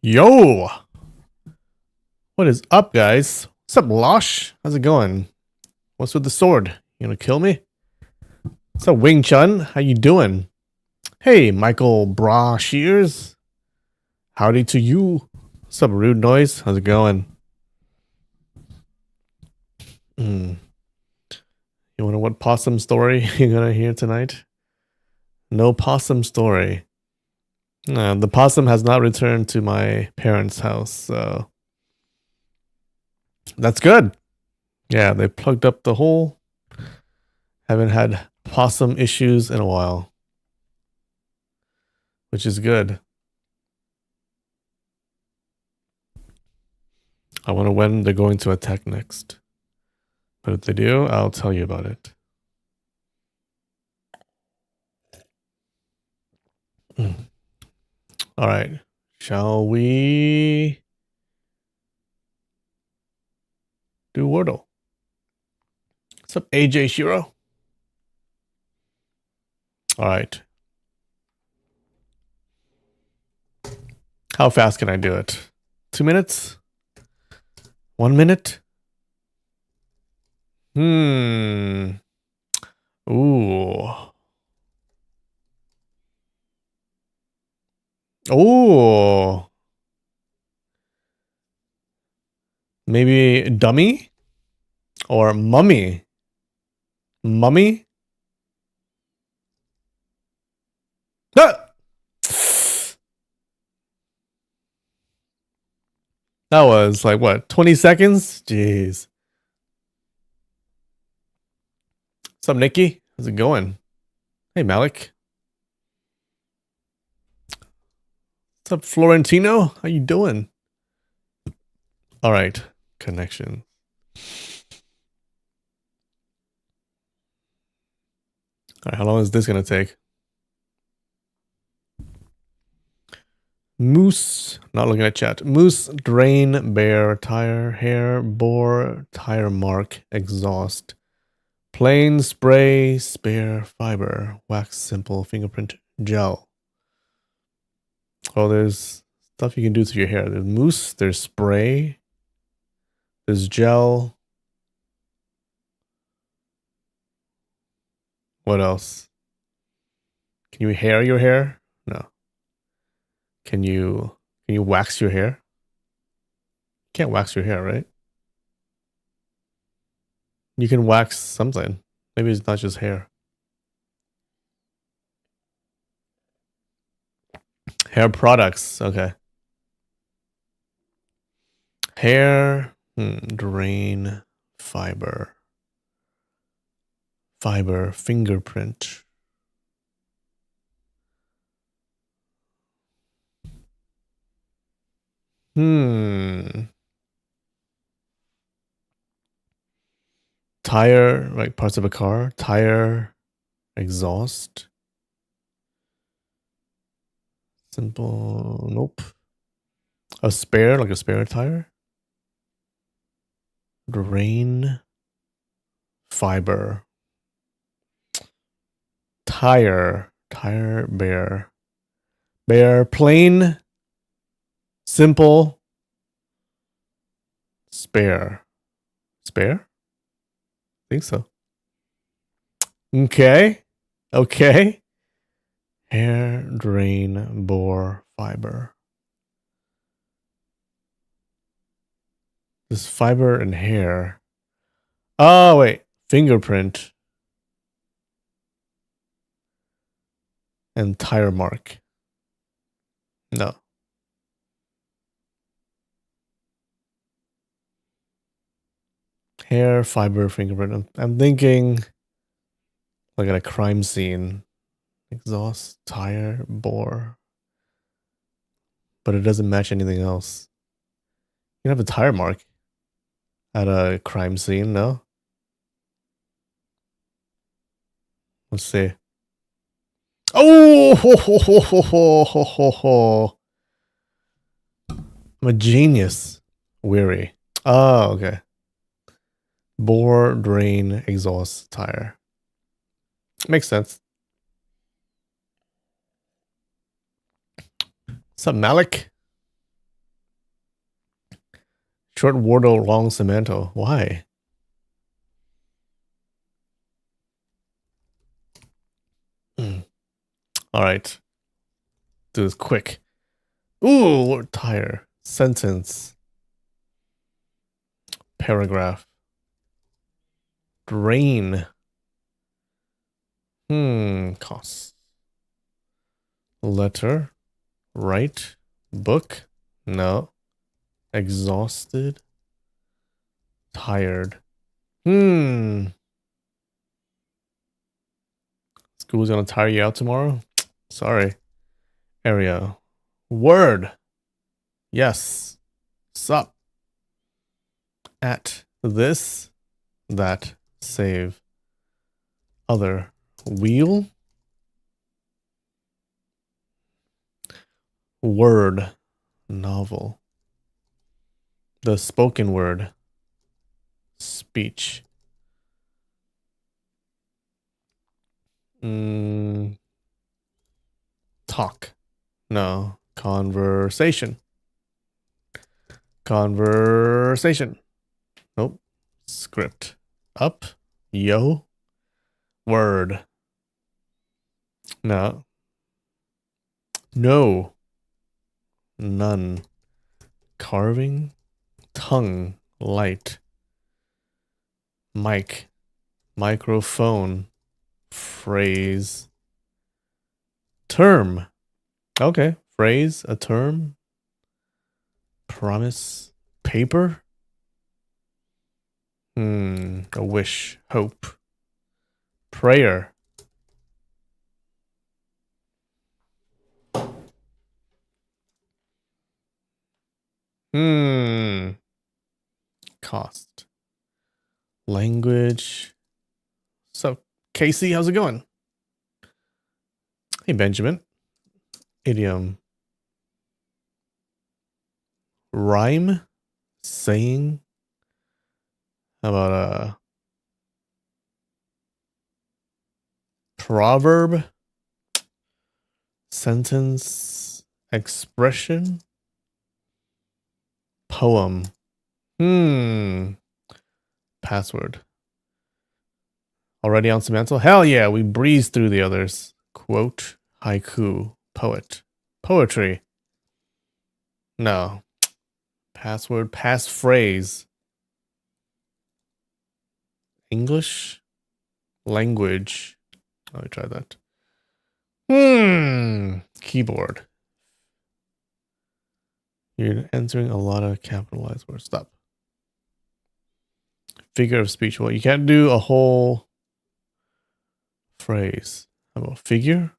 Yo! What is up, guys? What's up, Losh? How's it going? What's with the sword? You gonna kill me? What's up, Wing Chun? How you doing? Hey, Michael Bra Shears. Howdy to you. What's up, Rude Noise? How's it going? You wonder what possum story you're gonna hear tonight? No possum story. The possum has not returned to my parents' house, so that's good. Yeah, they plugged up the hole. Haven't had possum issues in a while, which is good. I wonder when they're going to attack next. But if they do, I'll tell you about it. All right. Shall we do Wordle? What's up, AJ Shiro? All right. How fast can I do it? 2 minutes? 1 minute? Ooh. Oh. Maybe dummy or mummy? Mummy? Ah! That was like what, 20 seconds? Jeez. What's up, Nikki? How's it going? Hey, Malik. What's up, Florentino? How you doing? All right, connection. All right, how long is this gonna take? Moose, not looking at chat. Moose, drain, bear, tire, hair, bore, tire mark, exhaust, plain, spray, spare, fiber, wax, simple, fingerprint, gel. Oh, there's stuff you can do to your hair. There's mousse, there's spray, there's gel. What else? Can you hair your hair? No. Can you wax your hair? You can't wax your hair, right? You can wax something. Maybe it's not just hair. Hair products. Okay. Hair, drain, fiber, fingerprint. Tire, like parts of a car. Tire, exhaust. Simple, nope. A spare, like a spare tire. Drain, fiber. Tire, bear. Bear, plain, simple, spare. Spare? I think so. Okay. Hair, drain, bore, fiber. This fiber and hair. Oh, wait. Fingerprint. And tire mark. No. Hair, fiber, fingerprint. I'm thinking like at a crime scene. Exhaust, tire, bore. But it doesn't match anything else. You can have a tire mark at a crime scene, no? Let's see. Oh! I'm a genius. Weary. Oh, okay. Bore, drain, exhaust, tire. Makes sense. What's up, Malik? Short Wardle, long Cemento. Why? All right. Do this quick. Ooh, tire. Sentence. Paragraph. Drain. Cost. Letter. Write. Book. No. Exhausted. Tired. School's gonna tire you out tomorrow? Sorry. Area. Word. Yes. Sup. At. This. That. Save. Other. Wheel. Word. Novel. The spoken word. Speech. Talk. No. Conversation. Conversation. Nope. Script. Up. Yo. Word. No. No. None. Carving. Tongue. Light. Mic. Microphone. Phrase. Term. Okay. Phrase. A term. Promise. Paper. A wish. Hope. Prayer. Cost. Language. So, Casey, how's it going? Hey, Benjamin. Idiom. Rhyme. Saying. How about a proverb? Sentence. Expression. Poem. Password. Already on Semantle? Hell yeah, we breezed through the others. Quote. Haiku. Poet. Poetry. No. Password. Passphrase. English. Language. Let me try that. Keyboard. You're entering a lot of capitalized words. Stop. Figure of speech. Well, you can't do a whole phrase. How about figure?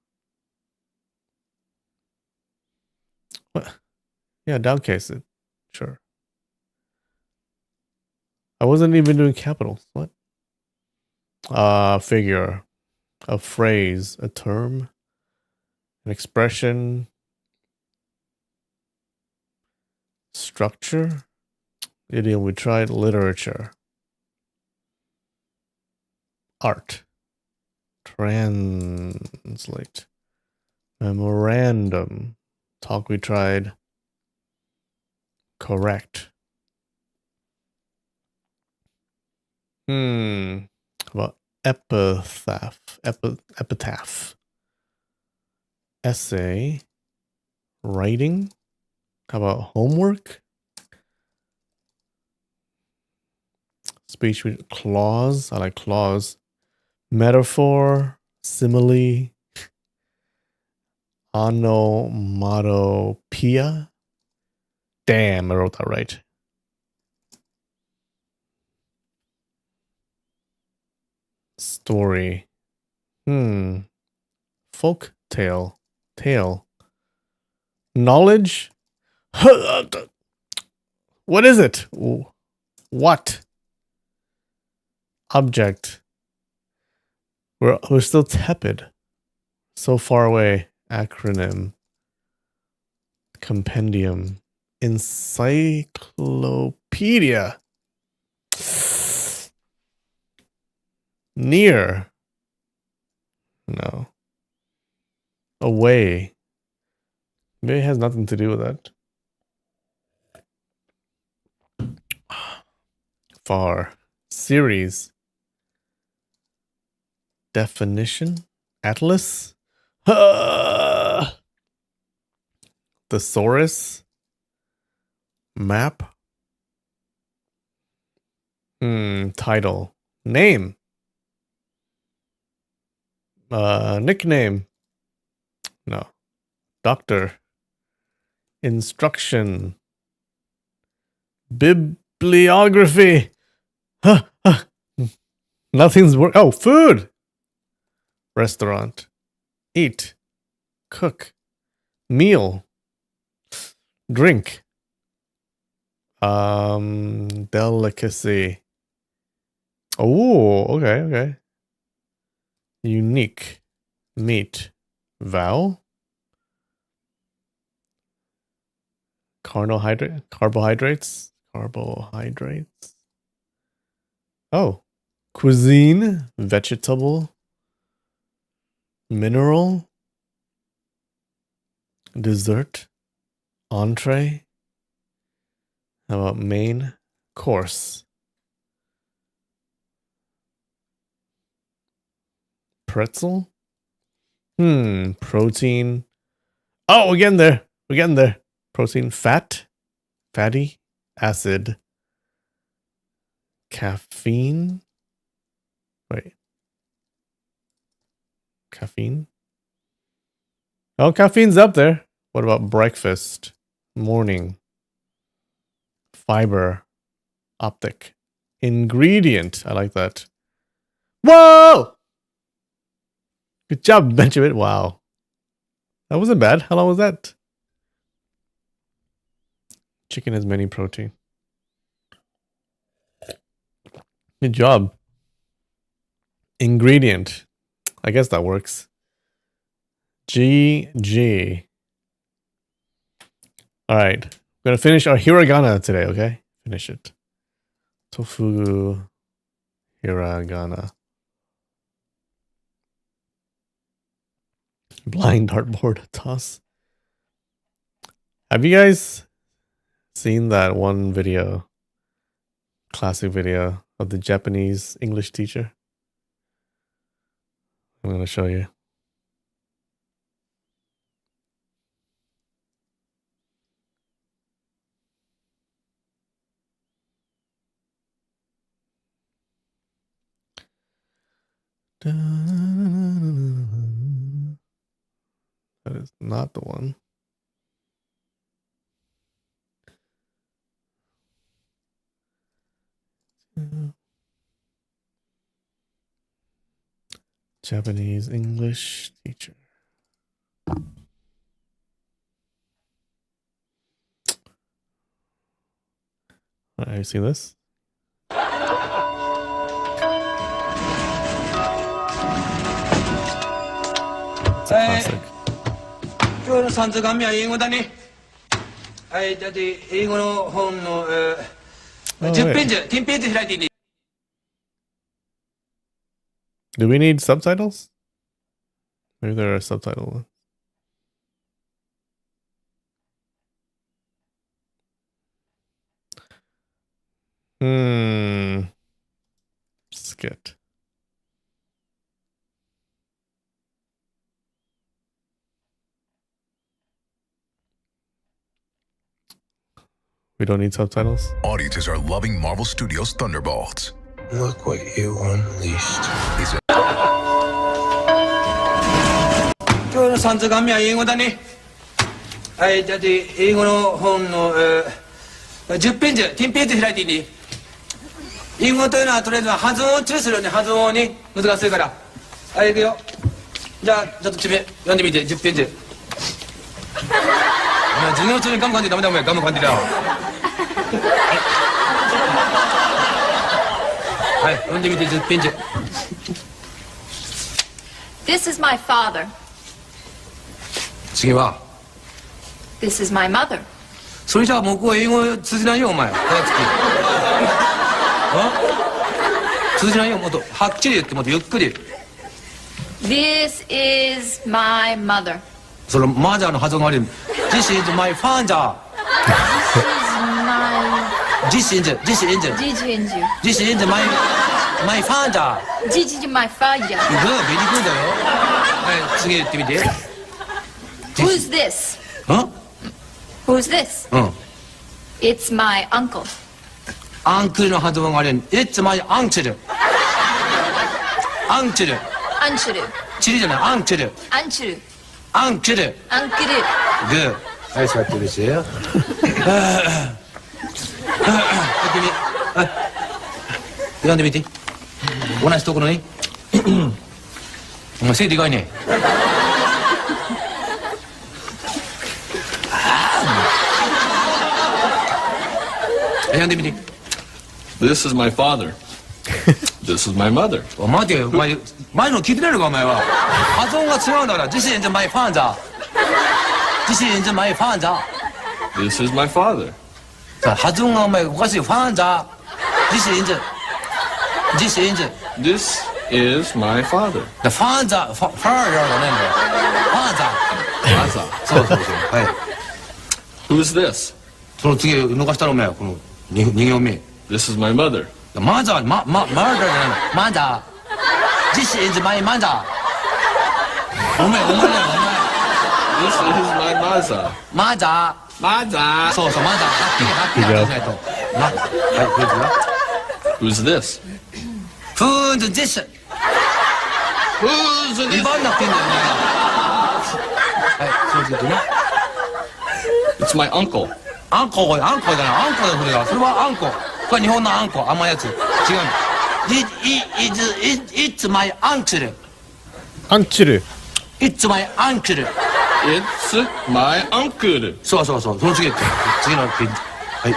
What? Yeah, downcase it. Sure. I wasn't even doing capitals. What? Figure. A phrase. A term. An expression. Structure. Idiom. We tried literature. Art. Translate. Memorandum. Talk we tried. Correct. How about epitaph? Epitaph. Essay. Writing. How about homework? Speech with clause. I like clause. Metaphor. Simile. Onomatopoeia. Damn, I wrote that right. Story. Folk tale. Tale. Knowledge. What is it? What? Object. We're still tepid. So far away. Acronym. Compendium. Encyclopedia. Near. No. Away. Maybe it has nothing to do with that. far. Series. Definition. Atlas. Thesaurus. Map. Title. Name. Nickname. No. Doctor. Instruction. Bibliography. Nothing's work. Oh, food. Restaurant. Eat. Cook. Meal. Drink. Delicacy. Oh, okay. Unique. Meat. Vowel. Carbohydrates. Oh. Cuisine. Vegetable. Mineral. Dessert. Entree. How about main course? Pretzel? Protein. Oh, we're getting there. Protein, fat, fatty, acid, caffeine. Wait. Caffeine? Oh, caffeine's up there. What about breakfast? Morning. Fiber. Optic. Ingredient. I like that. Whoa! Good job, Benjamin. Wow. That wasn't bad. How long was that? Chicken has many protein. Good job. Ingredient. I guess that works. GG. All right. We're going to finish our hiragana today, okay? Finish it. Tofu hiragana. Blind dartboard toss. Have you guys seen that one video, classic video of the Japanese English teacher? I'm going to show you. That is not the one. Japanese English teacher. Have you seen this? It's a classic. 今日の三図紙は英語だね。はい、だって英語の本の、10ページ、10ページ開いていいね。Do we need subtitles? Maybe there are subtitles. Skit. We don't need subtitles? Audiences are loving Marvel Studios' Thunderbolts. Look what you unleashed. 今日の三図紙は英語だね。はい、だって英語の本の、10ページ、10ページ開いていいね。英語というのはとりあえず発音を注意するよね。発音に難しいから。はい、いくよ。じゃあちょっと読んでみて、10ページ。お前授業中にガム噛んでダメだお前ガム噛んでだ。はい、読んでみて10ページ。This is my father. 次は This is my mother. それじゃあ向こう英語通じないよお前。早く通じないよもっとはっきり言ってもっとゆっくり。This is my mother. そのマージャーの発音が悪い。This is my father. This is my This is This is my father. This is my father. Good, very good だよ。はい、次言ってみて。 Who's this? ん Who's this? うん。 It's my uncle. アンクルの発音があれ。It's my uncle. アンチル。 Anchuru. チリじゃない、アンチル。 Anchuru. アンチル。 Anchuru. グー。はい、座ってるしよ。やってみ。はい。読んでみて。同じところに。お前、背でかいね。読んでみて。This is my father. This is my mother. お待てよ、お前、前の聞いてないのか、お前は。発音が違うんだから。This is my father. This is my father. This is my father. さあ、発音がお前おかしい。ファンザ。This is. This is. This is my father. ファンザ、ファーザーじゃねえんだよ。ファンザ。 Asa. そうそうそう。はい。 Who's this? その次、抜かしたらお前、この2行目。 This is my mother. マザー、マザーじゃないの。マザー。This is my mother. お前だよ、お前。 This is my maza. マザー。 Maza. そうそう、マザー。はっきり話さないと。はい、Who's this? フーズです。 Who's 威 this? 張んなくていいんだよ、お前は。はい、そうするとね。 It's my uncle. あんこじゃない、あんこだ、それが。それはあんこ。これ日本のあんこ、甘いやつ。違うの。It's my uncle. アンチル。 It's my uncle. It's my uncle. そうそうそう、その次って。次のページ。はい。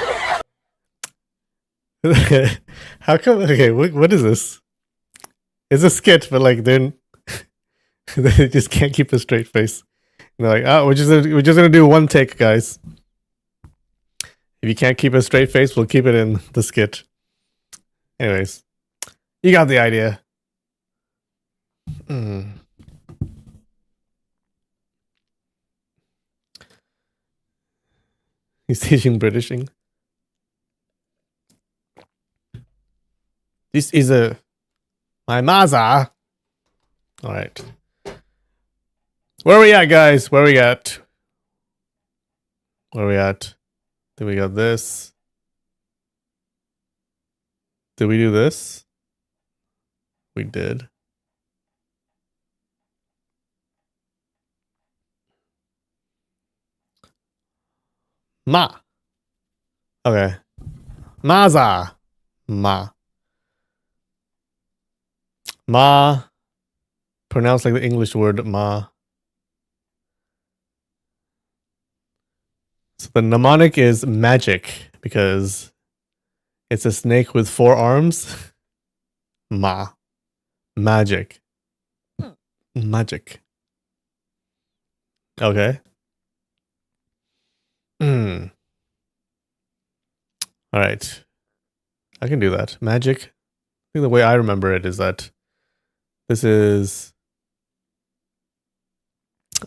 How come? Okay, what is this? It's a skit, but like then they just can't keep a straight face. And they're like, oh, we're just gonna do one take, guys. If you can't keep a straight face, we'll keep it in the skit. Anyways, you got the idea. He's teaching Britishing. This is my mother. All right. Where are we at, guys? Where are we at? Where are we at? Then we got this. Did we do this? We did. Ma. Okay. Maza. Ma. Ma. Pronounced like the English word ma. So the mnemonic is magic because it's a snake with 4 arms. Ma. Magic. Magic. Okay. All right. I can do that. Magic. I think the way I remember it is that this is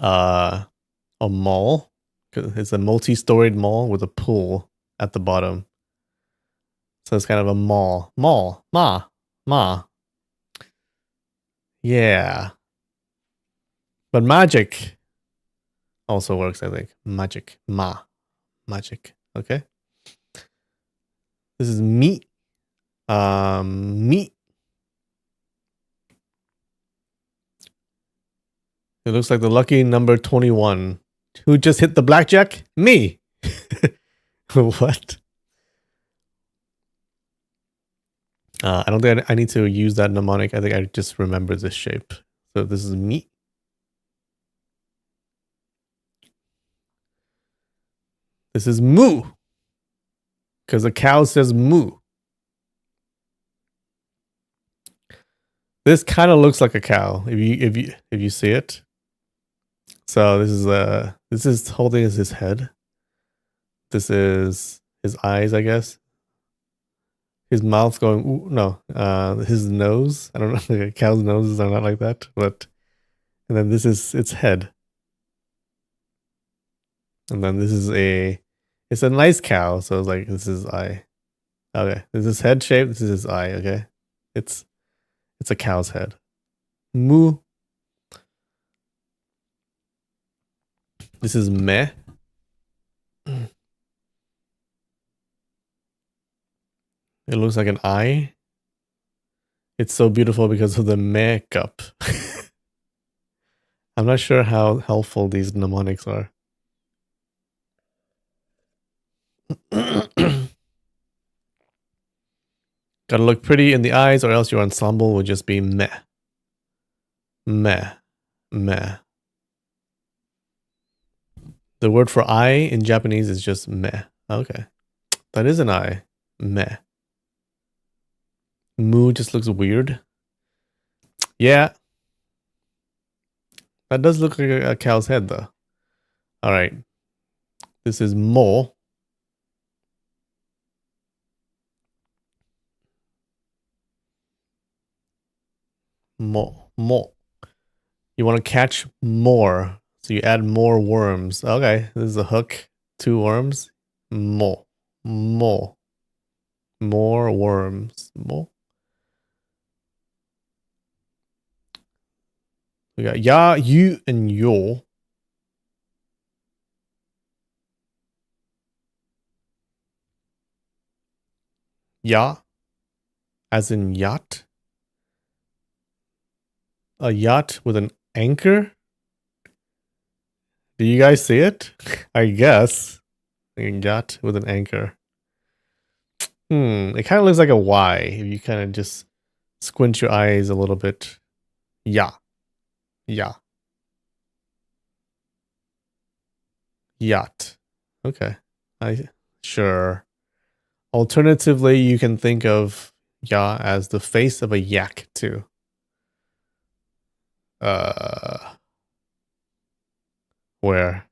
a mall. It's a multi-storied mall with a pool at the bottom. So it's kind of a mall. Mall. Ma. Yeah. But magic also works, I think. Magic. Ma. Magic. Okay. This is meat. Meat. It looks like the lucky number 21. Who just hit the blackjack? Me. What? I don't think I need to use that mnemonic. I think I just remember this shape. So this is meat. This is moo. Because the cow says moo. This kind of looks like a cow if you see it. So this is holding his head. This is his eyes, I guess. His mouth's going ooh, no. His nose. I don't know. Like cow's noses are not like that, but and then this is its head. And then this is it's a nice cow, so it's like this is eye. Okay, this is head shape. This is his eye. Okay, it's a cow's head. Moo. This is meh. It looks like an eye. It's so beautiful because of the makeup. I'm not sure how helpful these mnemonics are. Gotta look pretty in the eyes, or else your ensemble will just be meh. Meh. Meh. The word for eye in Japanese is just meh. Okay. That is an eye. Meh. Moo just looks weird. Yeah. That does look like a cow's head, though. Alright. This is mo. Mo. Mo. You want to catch more. So you add more worms. Okay. This is a hook. 2 worms. Mo. Mo. More worms. Mo. We got ya, you, and yo. Ya, as in yacht. A yacht with an anchor? Do you guys see it? I guess. A yacht with an anchor. It kind of looks like a Y if you kind of just squint your eyes a little bit. Ya. Ya. Yacht. Okay. Sure. Alternatively, you can think of ya as the face of a yak too. Where?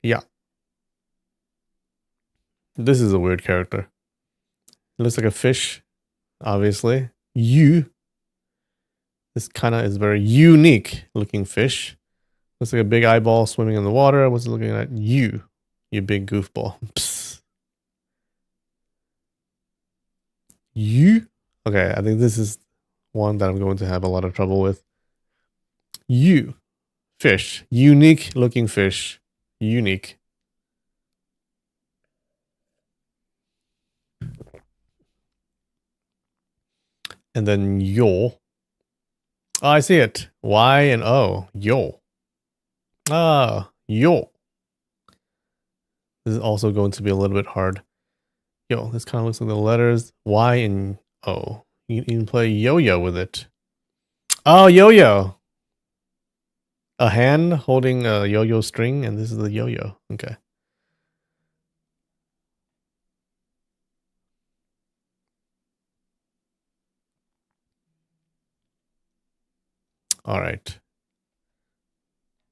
Yeah. This is a weird character. It looks like a fish, obviously. You. This kind of is very unique looking fish. Looks like a big eyeball swimming in the water. What's it looking at? You big goofball. Psst. You? Okay, I think this is one that I'm going to have a lot of trouble with. You. Fish. Unique looking fish. Unique. And then yo. Oh, I see it. Y and O. Yo. Ah, yo. This is also going to be a little bit hard. Yo, this kind of looks like the letters Y and O. You can play yo-yo with it. Oh, yo-yo. A hand holding a yo-yo string, and this is the yo-yo. Okay. All right.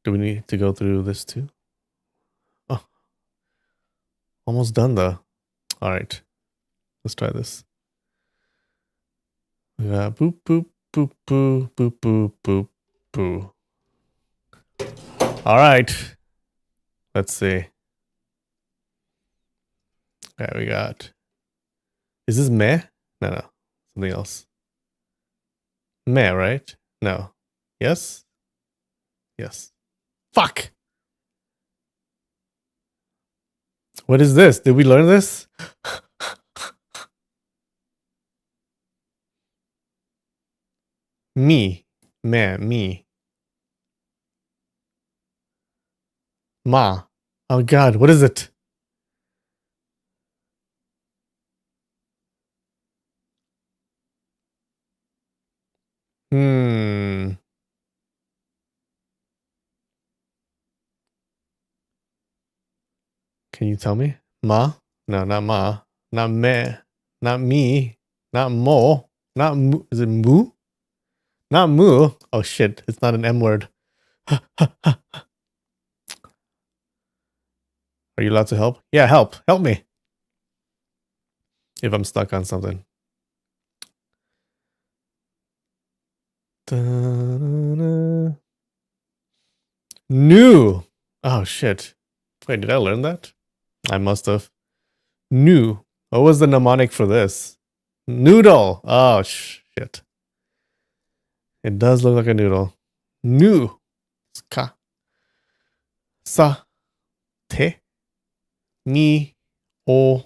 Do we need to go through this too? Oh, almost done though. All right. Let's try this. We got boop, boop, boop, boop, boop, boop, boop, boop. All right. Let's see. Okay, we got. Is this meh? No. Something else. Meh, right? No. Yes? Yes. Fuck! What is this? Did we learn this? Me. Meh, me. Ma. Oh god, what is it? Hmm. Can you tell me? Ma? No, not ma. Not meh. Not me. Not mo. Not mu. Is it moo? Not moo. Oh shit, it's not an M word. Are you allowed to help? Yeah, help. Help me. If I'm stuck on something. Da-da-da. New. Oh shit. Wait, did I learn that? I must have. New. What was the mnemonic for this? Noodle. Oh, shit. It does look like a noodle. Nu. Ka. Sa. Te. Ni. O.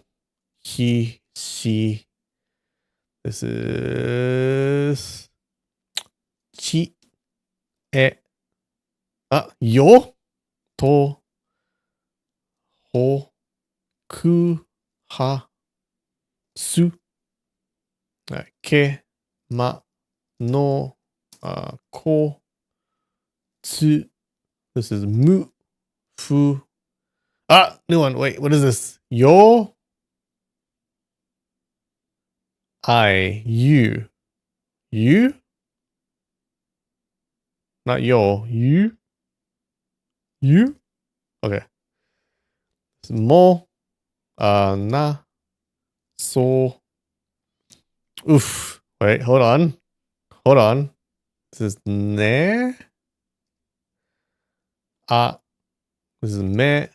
Hi. Shi. This is. Chi. E. Yo. To. Ho. Ku. Ha. Su. Ke. Ma. No. Ko. Tsu. This is mu. Fu. New one. Wait, what is this? Yo. You. You? Not yo. You? You? Okay. Mo. Na. So. Oof. Wait, hold on. Hold on. This is ne. This is me.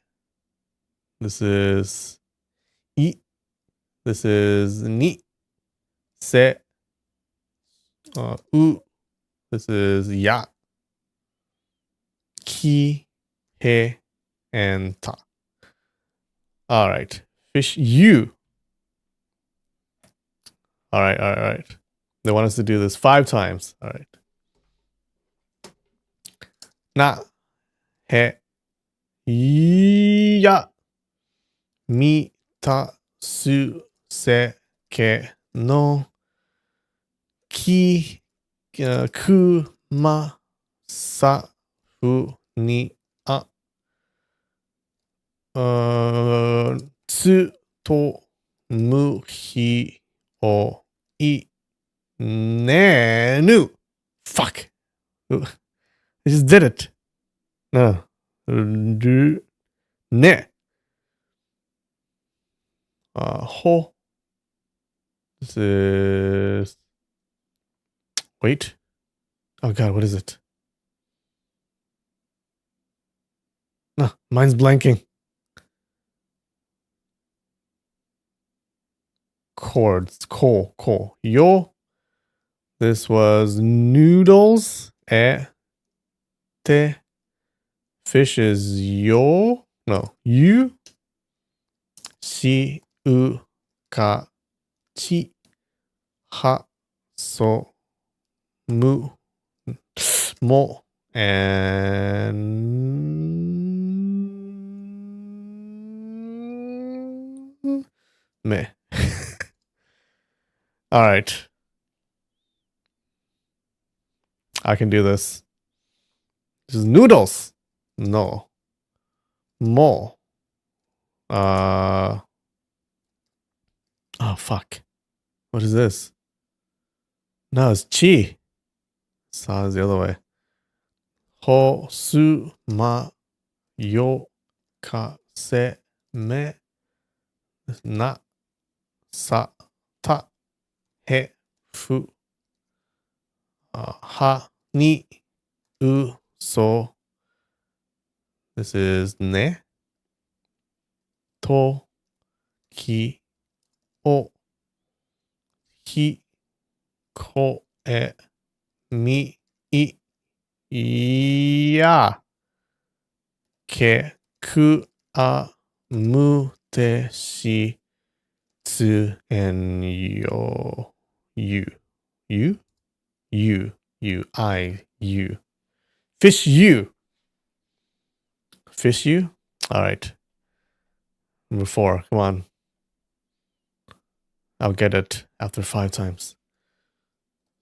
This is I. This is ni. Se. U. This is ya. Ki. He. And ta. All right. Fish you. All right. They want us to do this 5 times. All right. Na. He. Ya. Mi. Ta. Su. Se. Ke. No. Ki. Ku. Ma. Sa. Fu. Ni. A. Tsu. To. Mu. Hi. O. I. Ne. Nu. Fuck. I just did it. No. Do. Ne. Ho. This is. Wait. Oh god, what is it? No, mine's blanking. Chords. Ko. Yo. This was noodles. Te. Fish is yo. No. You. Si. U. Ka. Chi. Ha. So. Mu. Mo. And. Me. All right. I can do this. This is noodles. No. Mo. Oh, fuck. What is this? No, it's chi. Sa is the other way. Ho, su, ma, yo, ka, se, me, na, sa, ta, he, fu, ha, ni, u, so. This is ne. To, ki, o, hi, ko, e, mi, I, ya. Ke, ku, a, mu, te, shi, tsu, and yo. You. I, you. Fish you. Fish you? All right. Number 4. Come on. I'll get it after 5 times.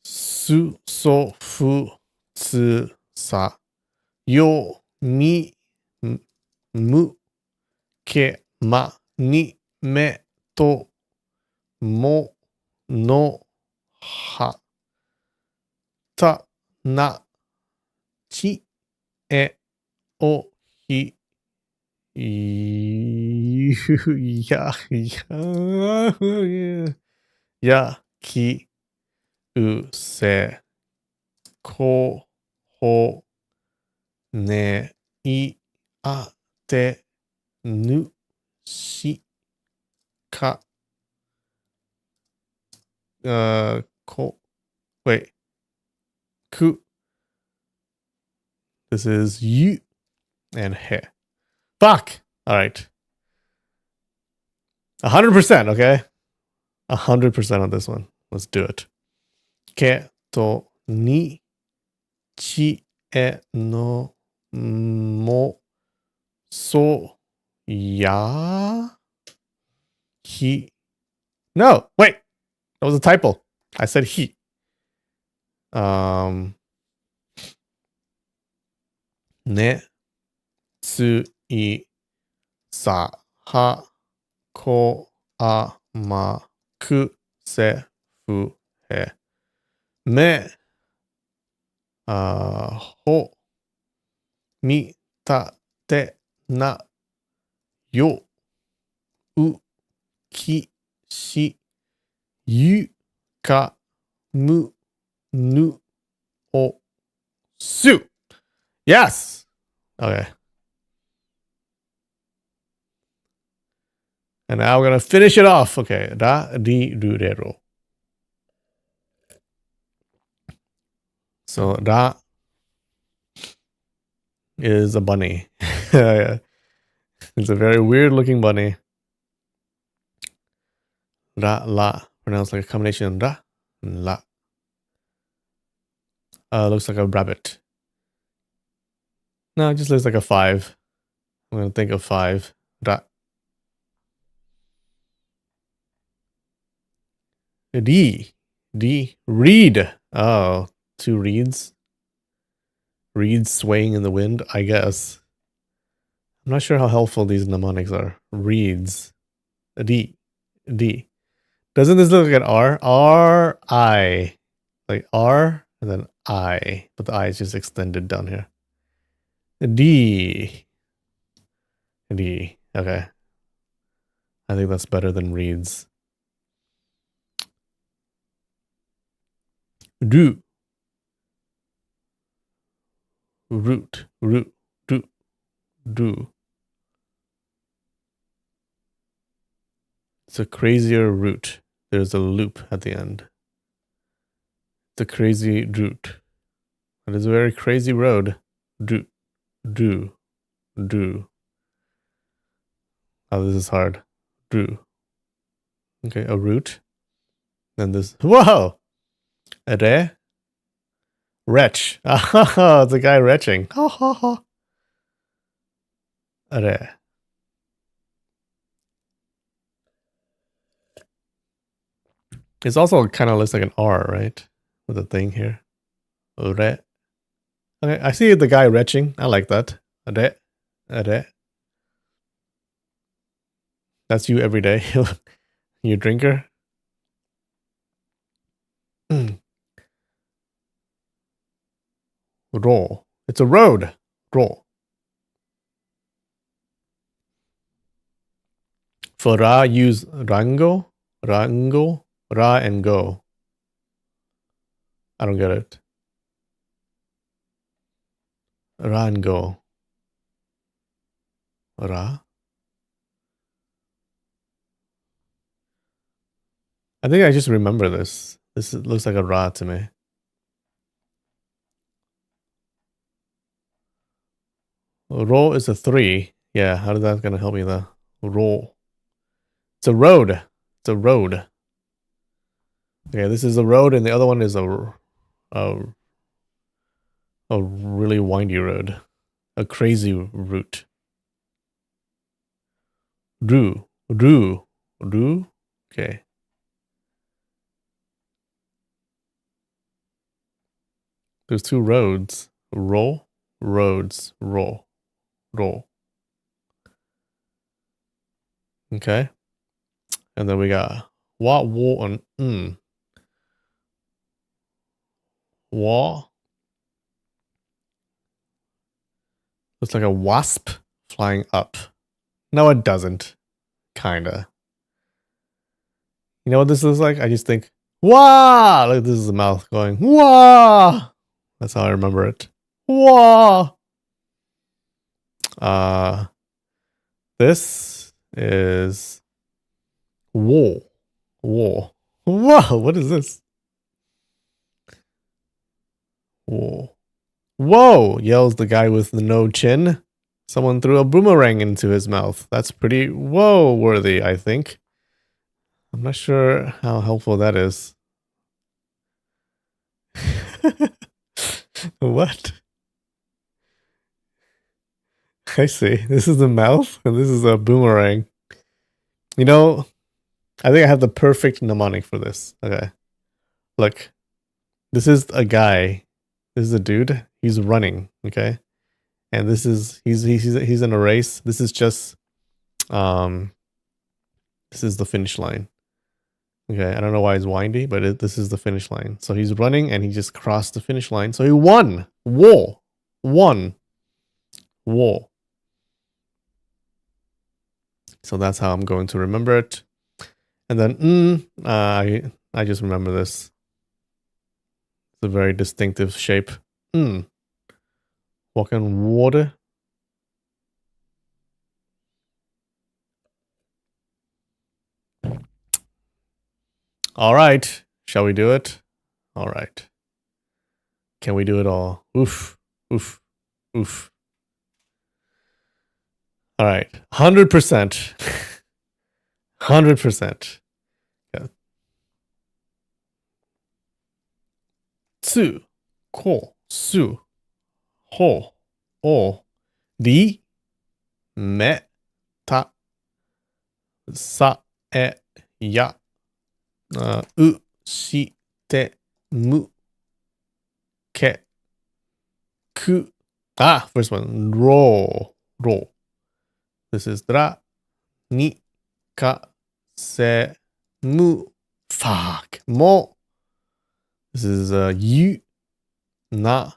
Su, so, fu, tsu, sa. Yo, mi, mu, ke, ma, ni, me, to, mo, no, ha. Ta, na, chi, e, o, hi, ya, ya, ki, u, se, ko, ho, ne, I, a, te, nu, shi, ka, Wait. Ku. This is yu and he. Fuck. All right. 100%. Okay. 100% on this one. Let's do it. Ke to ni chi e no mo so ya hi. No, wait. That was a typo. I said he. Ne tsu I sa ha ko a ma ku se fu he. Me ho mi ta te na yo u ki shi yu ka mu nu o su. Yes. Okay. And now we're going to finish it off. Okay. Ra di ru re ro. So Ra is a bunny. It's a very weird looking bunny. Ra la. Pronounced like a combination of ra and la. Looks like a rabbit. No, it just looks like a 5. I'm going to think of 5. Ra. D. Reed. Oh, 2 reeds. Reeds swaying in the wind, I guess. I'm not sure how helpful these mnemonics are. Reeds. D. Doesn't this look like an R? R-I. Like R and then I. But the I is just extended down here. D. Okay. I think that's better than reeds. Do. Root. Do. It's a crazier route. There's a loop at the end. It's a crazy route. It is a very crazy road. Do. Oh, this is hard. Do. Okay, a route. Then this. Whoa! Re. Retch. Oh, it's a guy retching. Ha ha ha. Re. It also kind of looks like an R, right? With a thing here. Re. Okay, I see the guy retching. I like that. Re. That's you every day. You drinker. Roll. It's a road. Roll. For Ra, use rango, ra and go. I don't get it. Ra and go. Ra. I think I just remember this. This looks like a Ra to me. Roll is a 3. Yeah, how is that going to help me there? Roll. It's a road. It's a road. Okay, this is a road, and the other one is a really windy road. A crazy route. Do. Okay. There's 2 roads. Roll. Roads. Roll. Okay. And then we got wa, wo, and Wa. Looks like a wasp flying up. No, it doesn't. Kinda. You know what this looks like? I just think, wah! Like this is the mouth going, wah! That's how I remember it. Wah! This is wool. Whoa, what is this? Whoa. Whoa, yells the guy with the no chin. Someone threw a boomerang into his mouth. That's pretty whoa worthy, I think. I'm not sure how helpful that is. What? I see. This is the mouth, and this is a boomerang. You know, I think I have the perfect mnemonic for this. Okay. Look, this is a guy. This is a dude. He's running. Okay. And this is he's in a race. This is just this is the finish line. Okay, I don't know why it's windy, but this is the finish line. So he's running and he just crossed the finish line. So he won. Won. So that's how I'm going to remember it. And then I just remember this. It's a very distinctive shape. Walking water. All right. Shall we do it? All right. Can we do it all? Oof. Oof. Oof. All right. 100%. 100%. Yeah. つ、こ、す、ほ、お、り、め、た、さ、え、や、う、し、て、む、け、く。Ah, first one. Ro. This is dra, ni, ka, se, mu. Fuck. Mo. This is yu, na,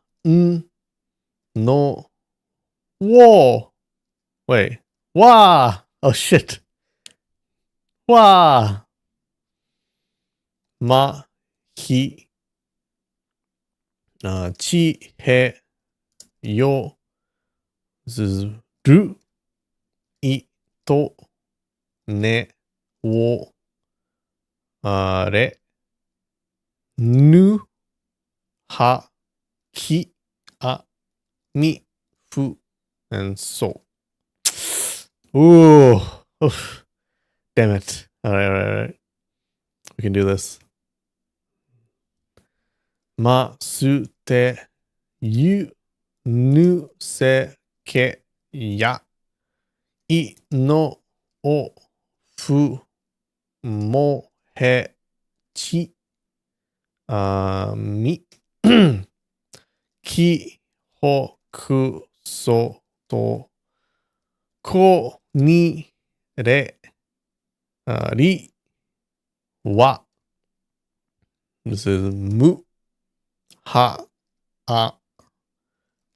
no, wo. Wait. Wa. Oh shit. Wa. Ma, hi, chi, he, yo. This is ru, i, to, ne, wo, re, nu, ha, ki, a, ni, fu, and so. Ooh. Oof. Damn it. All right. We can do this. Ma, su, te, yu, nu, se, ke, ya. I, no, o, fu, mo, he, chi, mi. Ki, ho, ku, so, to, ko, ni, re, ri, wa. This is mu, ha, a,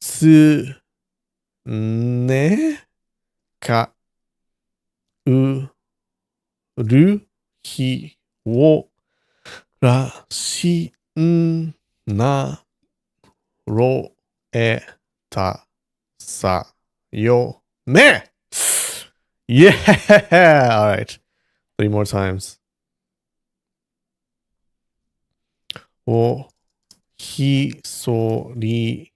tsu, ne, ka, u, ru, hi, wo, ra, shi, na, ro, e, ta, sa, yo, me. Yeah. All right. 3 more times. O, hi, so, ri,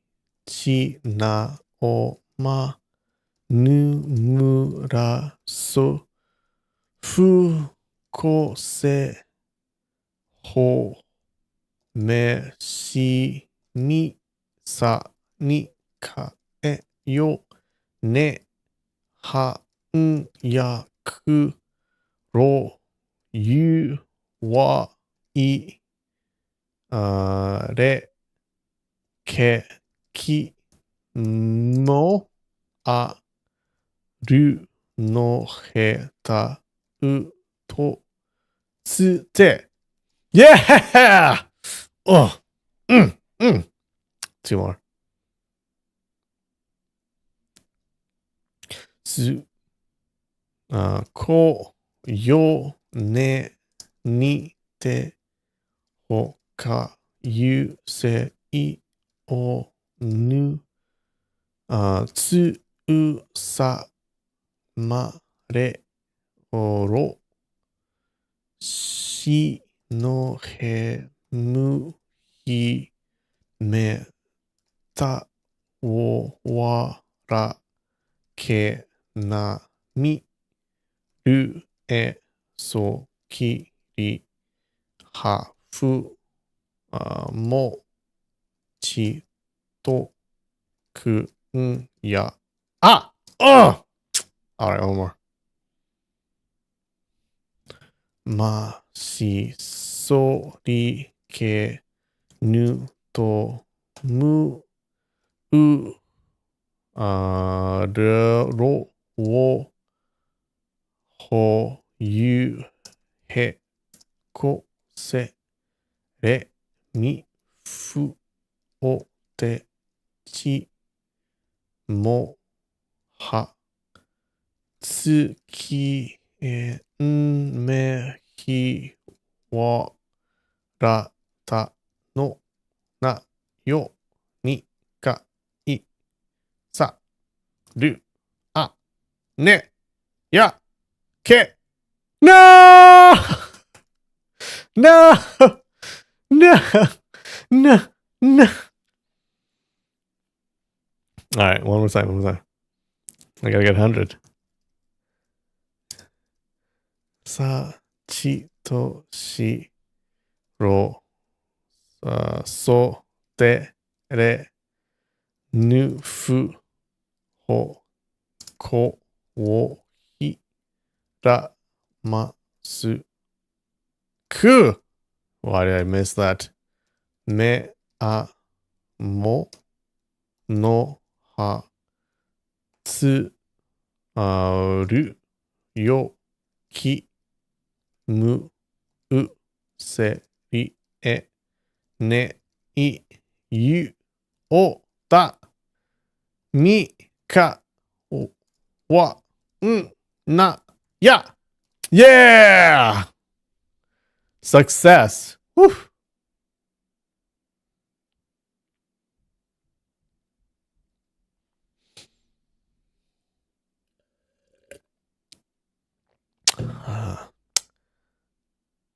chi, na, o, ma, nu, mu, ra, so, fu, ko, se, ho, me, shi, ni, sa, ni, ka, e, yo, ne, ha, ya, ku, ro, yu, wa, i, re, ke, ki, mo, a, ru, no, he, ta, u, to, tsu, te. Yeah! Oh. 2 more. Tsu, ko, yo, ne, ni, te, ho, ka, yu, se, i, o, nu, tsu, u, sa, ma, re, o, ro, shi, のへむひめたおわらけなみるえそきりはふもちとくんや。Ah! Oh! Alright, one more. ましそりけぬとむうるろをほゆへこせれみふおてちもはつきんめひわらたのなよにかいさるあねやけ No! No! No! No! No! Alright, one more time, one more time. I gotta get 100. さちとしろそてれぬふほこをひらますく Why did I miss that? めあものはつあるよきむうせりえねいゆおたみかおわんなや Yeah! Success! Whew.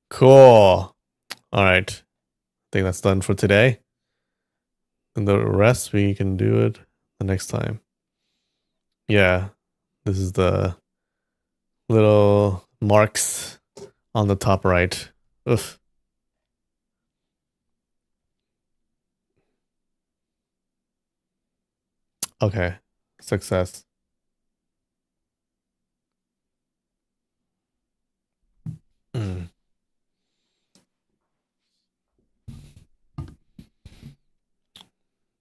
Cool. All right. I think that's done for today. And the rest, we can do it the next time. Yeah. This is the little marks on the top right. Oof. Okay. Success. Mm.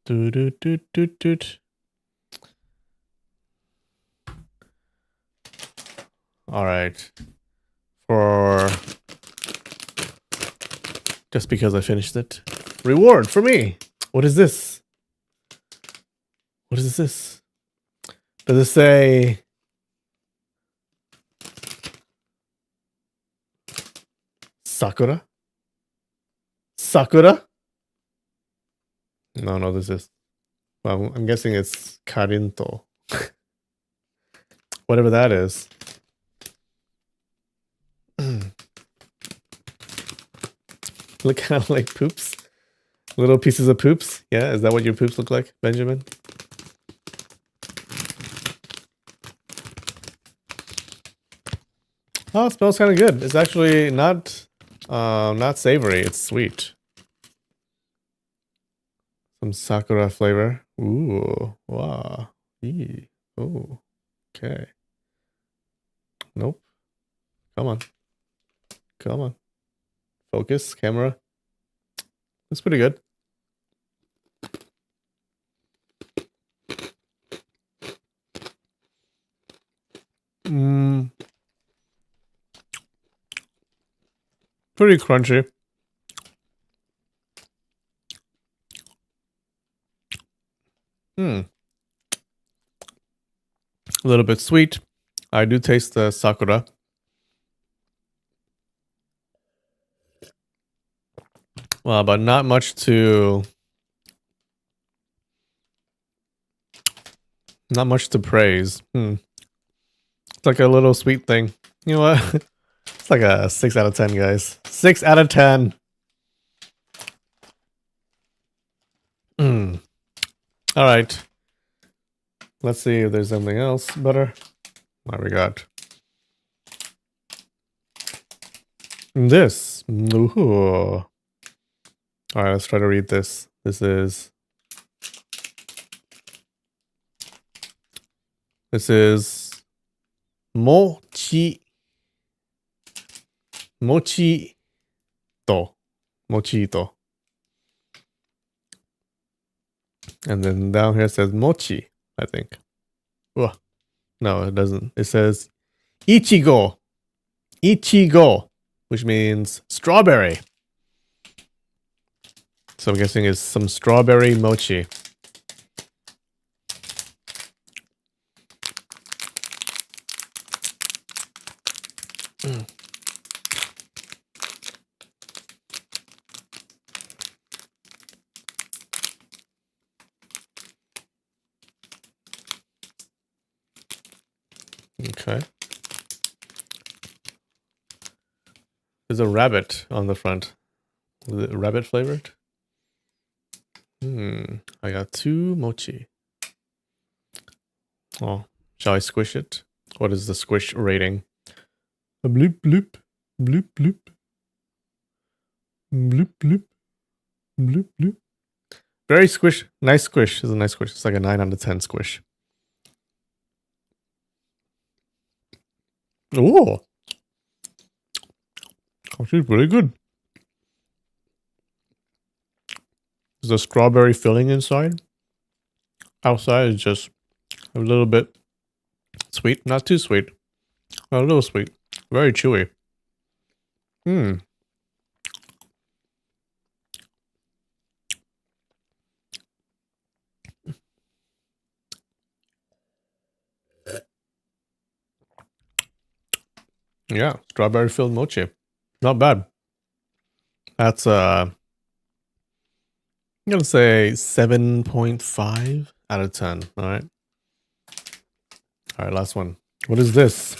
Do, do, do, do, do. All right. For just because I finished it. Reward for me. What is this? What is this? Does it say Sakura? Sakura? No, this is. Well, I'm guessing it's Karinto. Whatever that is. Look kind of like poops. Little pieces of poops. Yeah, is that what your poops look like, Benjamin? Oh, it smells kind of good. It's actually not savory. It's sweet. Some sakura flavor. Ooh, wow. Eee. Oh, okay. Nope. Come on. Come on. Focus, camera. That's pretty good. Pretty crunchy. A little bit sweet. I do taste the sakura. Well, but not much to praise. It's like a little sweet thing. You know what? It's like a 6 out of 10, guys. 6 out of 10. All right. Let's see if there's something else better. What we got? This. Ooh. All right, let's try to read this. This is mochi to. Mochito. And then down here it says mochi, I think. Ugh. No, it doesn't. It says ichigo. Ichigo, which means strawberry. So I'm guessing it's some strawberry mochi. Okay. There's a rabbit on the front. Is it rabbit flavored? I got 2 mochi. Oh, shall I squish it? What is the squish rating? A bloop bloop. Bloop bloop. Bloop bloop. Bloop bloop. Very squish. Nice squish. It's a nice squish. It's like a 9 out of 10 squish. Oh. Actually, really good. There's a strawberry filling inside. Outside is just a little bit sweet. Not too sweet. A little sweet. Very chewy. Yeah, strawberry filled mochi. Not bad. That's I'm gonna say 7.5 out of 10. All right. All right, last one. What is this?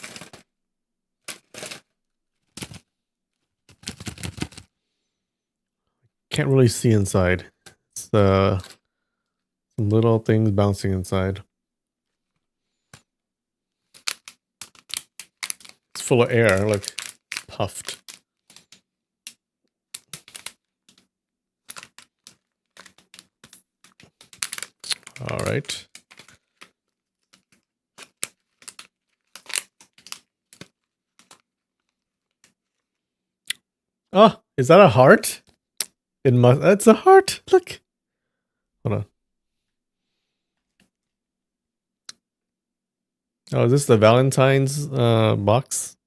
Can't really see inside. It's some little things bouncing inside. It's full of air, like puffed. All right. Oh, is that a heart? It must. That's a heart. Look. Hold on. Oh, is this the Valentine's box?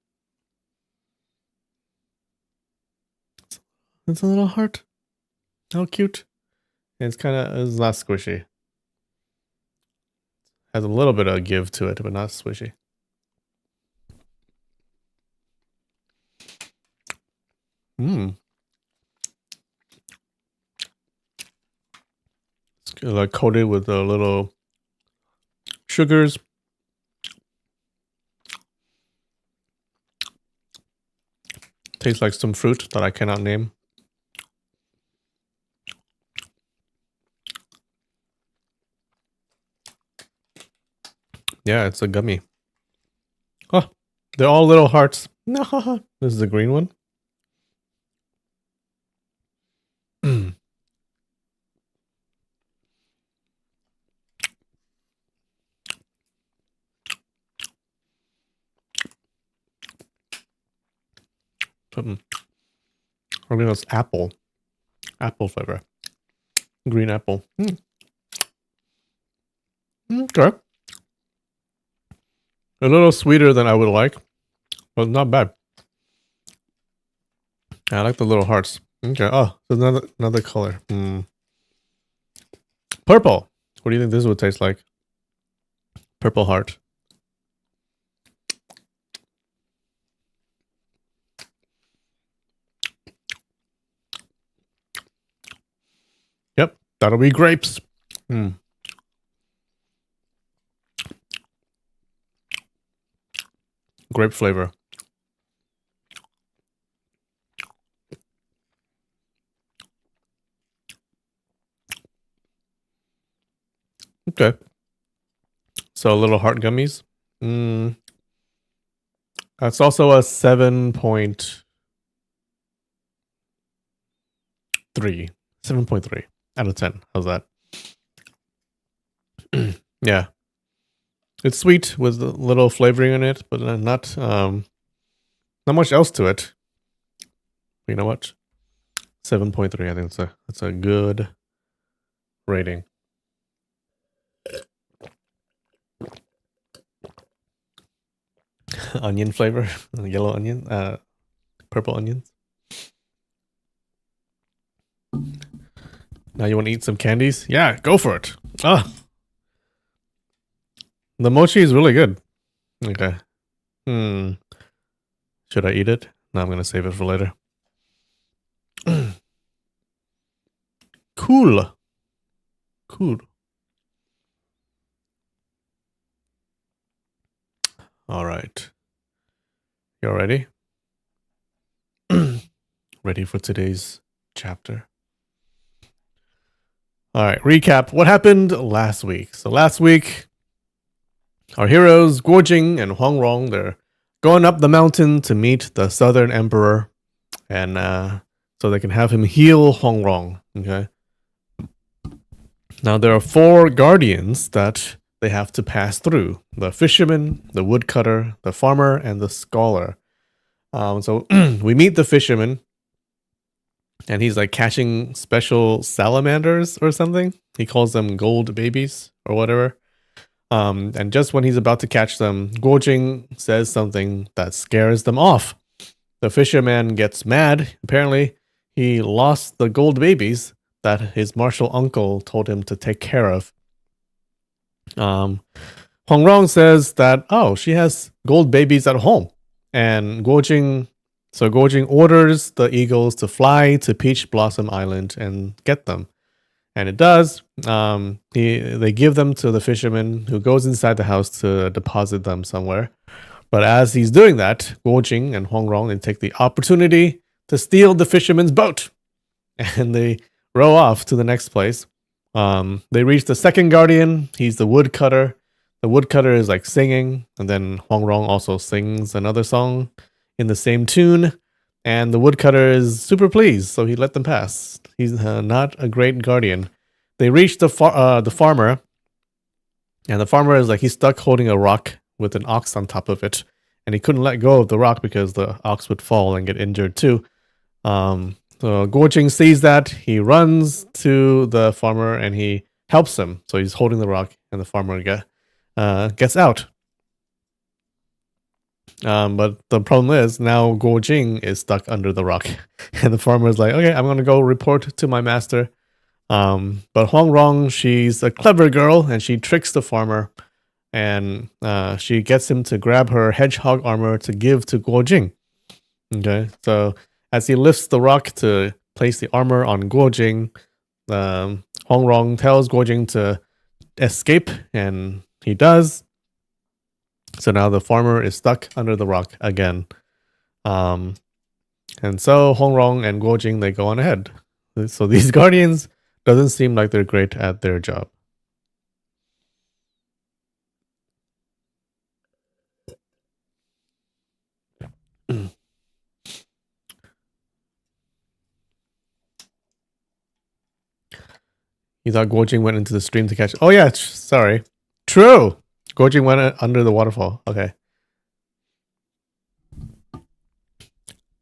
It's a little heart. How cute. It's not squishy. Has a little bit of give to it, but not squishy. It's like coated with a little sugars. Tastes like some fruit that I cannot name. Yeah, it's a gummy. Oh, they're all little hearts. No, this is a green one. I think it's apple. Apple flavor. Green apple. Okay. A little sweeter than I would like, but not bad. I like the little hearts. Okay. Oh, there's another color. Purple. What do you think this would taste like? Purple heart. Yep, that'll be grapes. Grape flavor. Okay. So little heart gummies. Mm, that's also a 7.3. 7.3 out of 10. How's that? Yeah. It's sweet with a little flavoring in it, but not much else to it. You know what? 7.3. I think that's a good rating. Onion flavor, yellow onion, purple onions. Now you want to eat some candies? Yeah, go for it. Ah, the mochi is really good. Okay. Should I eat it? No, I'm gonna save it for later. Cool. Cool. All right. You all ready? Ready for today's chapter? All right. Recap. What happened last week? So last week, our heroes Guojing and Huangrong, they're going up the mountain to meet the Southern Emperor, and so they can have him heal Huangrong. Okay. Now there are 4 guardians that they have to pass through: the fisherman, the woodcutter, the farmer, and the scholar. So we meet the fisherman, and he's like catching special salamanders or something. He calls them gold babies or whatever. And just when he's about to catch them, Guojing says something that scares them off. The fisherman gets mad. Apparently, he lost the gold babies that his martial uncle told him to take care of. Huangrong says that, oh, she has gold babies at home. And Guojing orders the eagles to fly to Peach Blossom Island and get them. And it does. They give them to the fisherman, who goes inside the house to deposit them somewhere. But as he's doing that, Guojing and Huangrong, they take the opportunity to steal the fisherman's boat. And they row off to the next place. They reach the second guardian. He's the woodcutter. The woodcutter is like singing, and then Huangrong also sings another song in the same tune. And the woodcutter is super pleased, so he let them pass. He's not a great guardian. They reach the farmer, and the farmer is like, he's stuck holding a rock with an ox on top of it, and he couldn't let go of the rock because the ox would fall and get injured too. So Guojing sees that. He runs to the farmer and he helps him. So he's holding the rock, and the farmer gets out. But the problem is now Guojing is stuck under the rock, and the farmer is like, okay, I'm gonna go report to my master. But Huangrong, she's a clever girl, and she tricks the farmer, and she gets him to grab her hedgehog armor to give to Guojing. Okay, so as he lifts the rock to place the armor on Guojing, Huangrong tells Guojing to escape, and he does. So now the farmer is stuck under the rock again. And so Huangrong and Guojing, they go on ahead. So these guardians doesn't seem like they're great at their job. You thought Guojing went into the stream to catch... Oh yeah, sorry. True! Guojing went under the waterfall. Okay.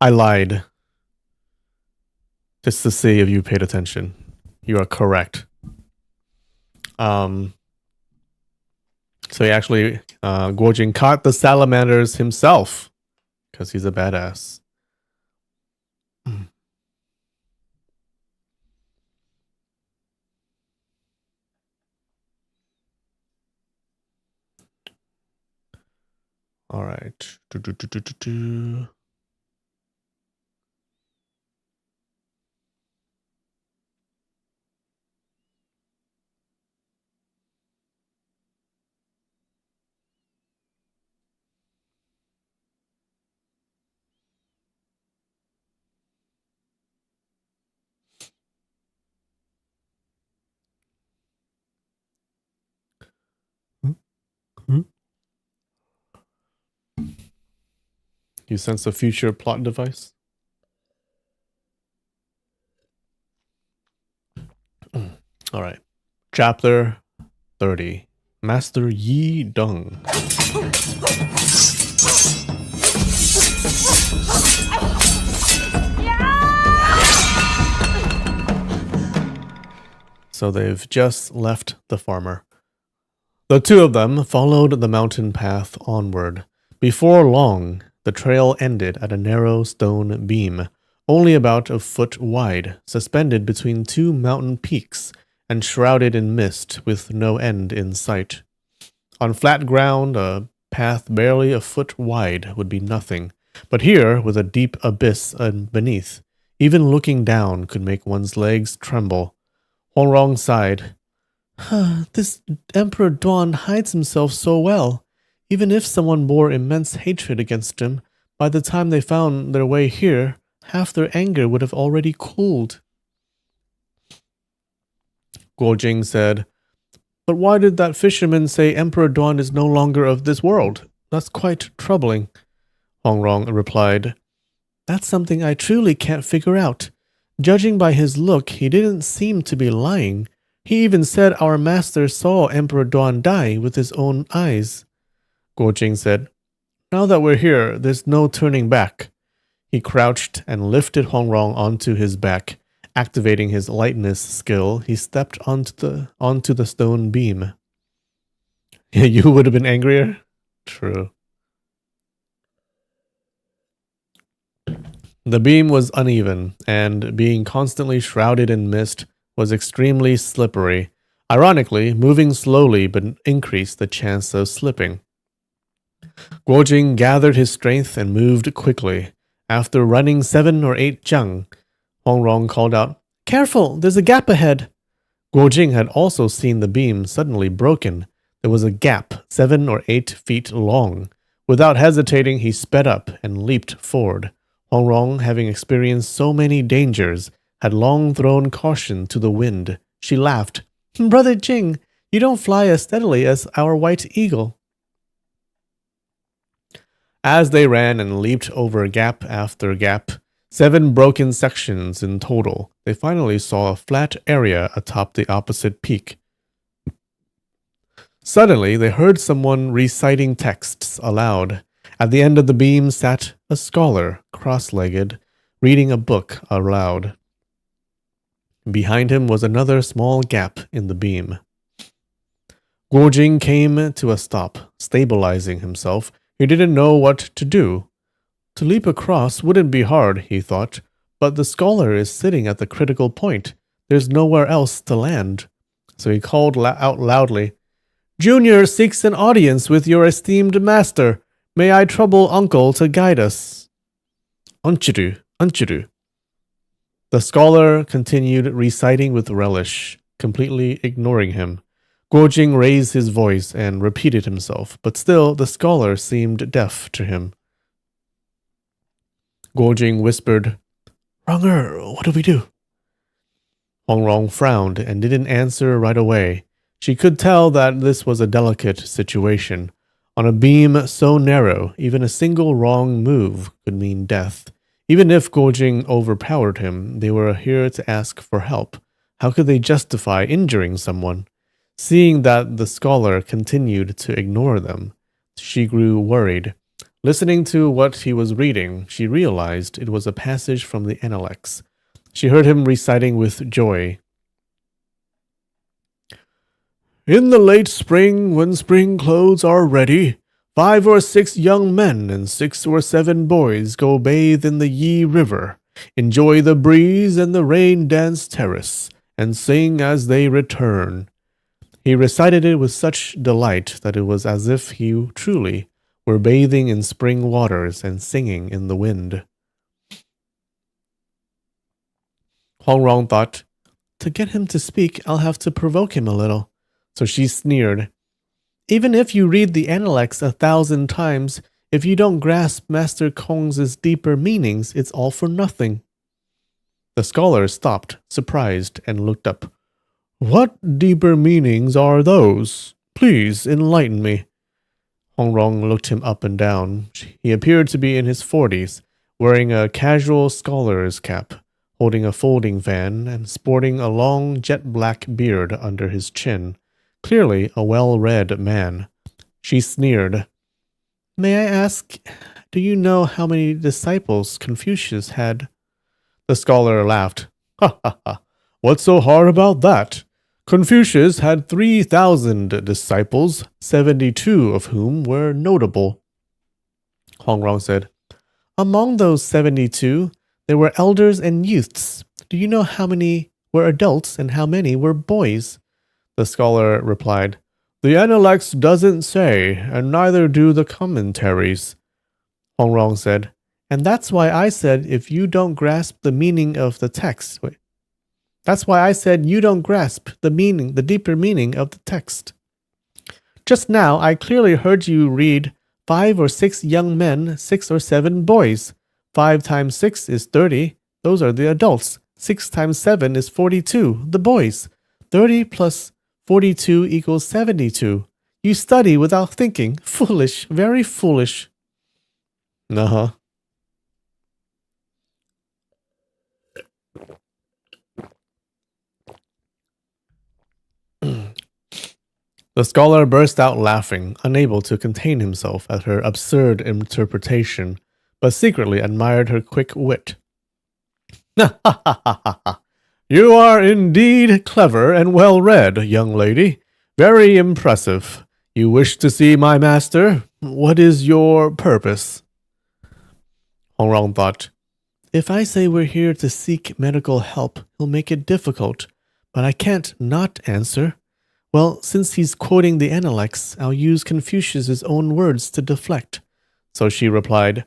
I lied. Just to see if you paid attention. You are correct. So he actually... Guojing caught the salamanders himself. Because he's a badass. All right. You sense a future plot device? All right. Chapter 30. Master Yi Deng. So they've just left the farmer. The two of them followed the mountain path onward. Before long, the trail ended at a narrow stone beam, only about a foot wide, suspended between two mountain peaks and shrouded in mist with no end in sight. On flat ground, a path barely a foot wide would be nothing, but here, with a deep abyss beneath, even looking down could make one's legs tremble. Hongrong sighed. This Emperor Duan hides himself so well. Even if someone bore immense hatred against him, by the time they found their way here, half their anger would have already cooled. Guo Jing said, "But why did that fisherman say Emperor Duan is no longer of this world? That's quite troubling." Hongrong replied, "That's something I truly can't figure out. Judging by his look, he didn't seem to be lying. He even said our master saw Emperor Duan die with his own eyes." Guo Jing said, "Now that we're here, there's no turning back." He crouched and lifted Hongrong onto his back. Activating his lightness skill, he stepped onto the stone beam. You would have been angrier? True. The beam was uneven, and being constantly shrouded in mist, was extremely slippery. Ironically, moving slowly but increased the chance of slipping. Guo Jing gathered his strength and moved quickly. After running 7 or 8 zhang, Hongrong called out, "Careful, there's a gap ahead." Guo Jing had also seen the beam suddenly broken. There was a gap 7 or 8 feet long. Without hesitating, he sped up and leaped forward. Hongrong, having experienced so many dangers, had long thrown caution to the wind. She laughed. "Brother Jing, you don't fly as steadily as our white eagle." As they ran and leaped over gap after gap, 7 broken sections in total, they finally saw a flat area atop the opposite peak. Suddenly, they heard someone reciting texts aloud. At the end of the beam sat a scholar, cross-legged, reading a book aloud. Behind him was another small gap in the beam. Guo Jing came to a stop, stabilizing himself. He didn't know what to do. To leap across wouldn't be hard, he thought, but the scholar is sitting at the critical point. There's nowhere else to land. So he called out loudly, "Junior seeks an audience with your esteemed master. May I trouble uncle to guide us?" "Unchiru, Unchiru." The scholar continued reciting with relish, completely ignoring him. Guo Jing raised his voice and repeated himself, but still the scholar seemed deaf to him. Guo Jing whispered, "Ronger, what do we do?" Hongrong frowned and didn't answer right away. She could tell that this was a delicate situation. On a beam so narrow, even a single wrong move could mean death. Even if Guo Jing overpowered him, they were here to ask for help. How could they justify injuring someone? Seeing that the scholar continued to ignore them, she grew worried. Listening to what he was reading, she realized it was a passage from the Analects. She heard him reciting with joy. "In the late spring, when spring clothes are ready, 5 or 6 young men and 6 or 7 boys go bathe in the Yi River, enjoy the breeze and the rain dance terrace, and sing as they return." He recited it with such delight that it was as if he truly were bathing in spring waters and singing in the wind. Hongrong thought, "To get him to speak, I'll have to provoke him a little." So she sneered, "Even if you read the Analects 1,000 times, if you don't grasp Master Kong's deeper meanings, it's all for nothing." The scholar stopped, surprised, and looked up. "What deeper meanings are those? Please enlighten me." Hong Rong looked him up and down. He appeared to be in his 40s, wearing a casual scholar's cap, holding a folding fan, and sporting a long jet-black beard under his chin. Clearly a well-read man. She sneered. May I ask, do you know how many disciples Confucius had? The scholar laughed. Ha ha ha. What's so hard about that? Confucius had 3,000 disciples, 72 of whom were notable. Hong Rong said, Among those 72, there were elders and youths. Do you know how many were adults and how many were boys? The scholar replied, The Analects doesn't say, and neither do the commentaries. Hong Rong said, And that's why I said if you don't grasp the meaning of the text. That's why I said you don't grasp the meaning, the deeper meaning of the text. Just now, I clearly heard you read 5 or 6 young men, 6 or 7 boys. 5 times 6 is 30. Those are the adults. 6 times 7 is 42, the boys. 30 plus 42 equals 72. You study without thinking. Foolish, very foolish. Uh-huh. The scholar burst out laughing, unable to contain himself at her absurd interpretation, but secretly admired her quick wit. You are indeed clever and well-read, young lady. Very impressive. You wish to see my master? What is your purpose? Hong Rong thought, If I say we're here to seek medical help, he'll make it difficult, but I can't not answer. Well, since he's quoting the Analects, I'll use Confucius's own words to deflect. So she replied,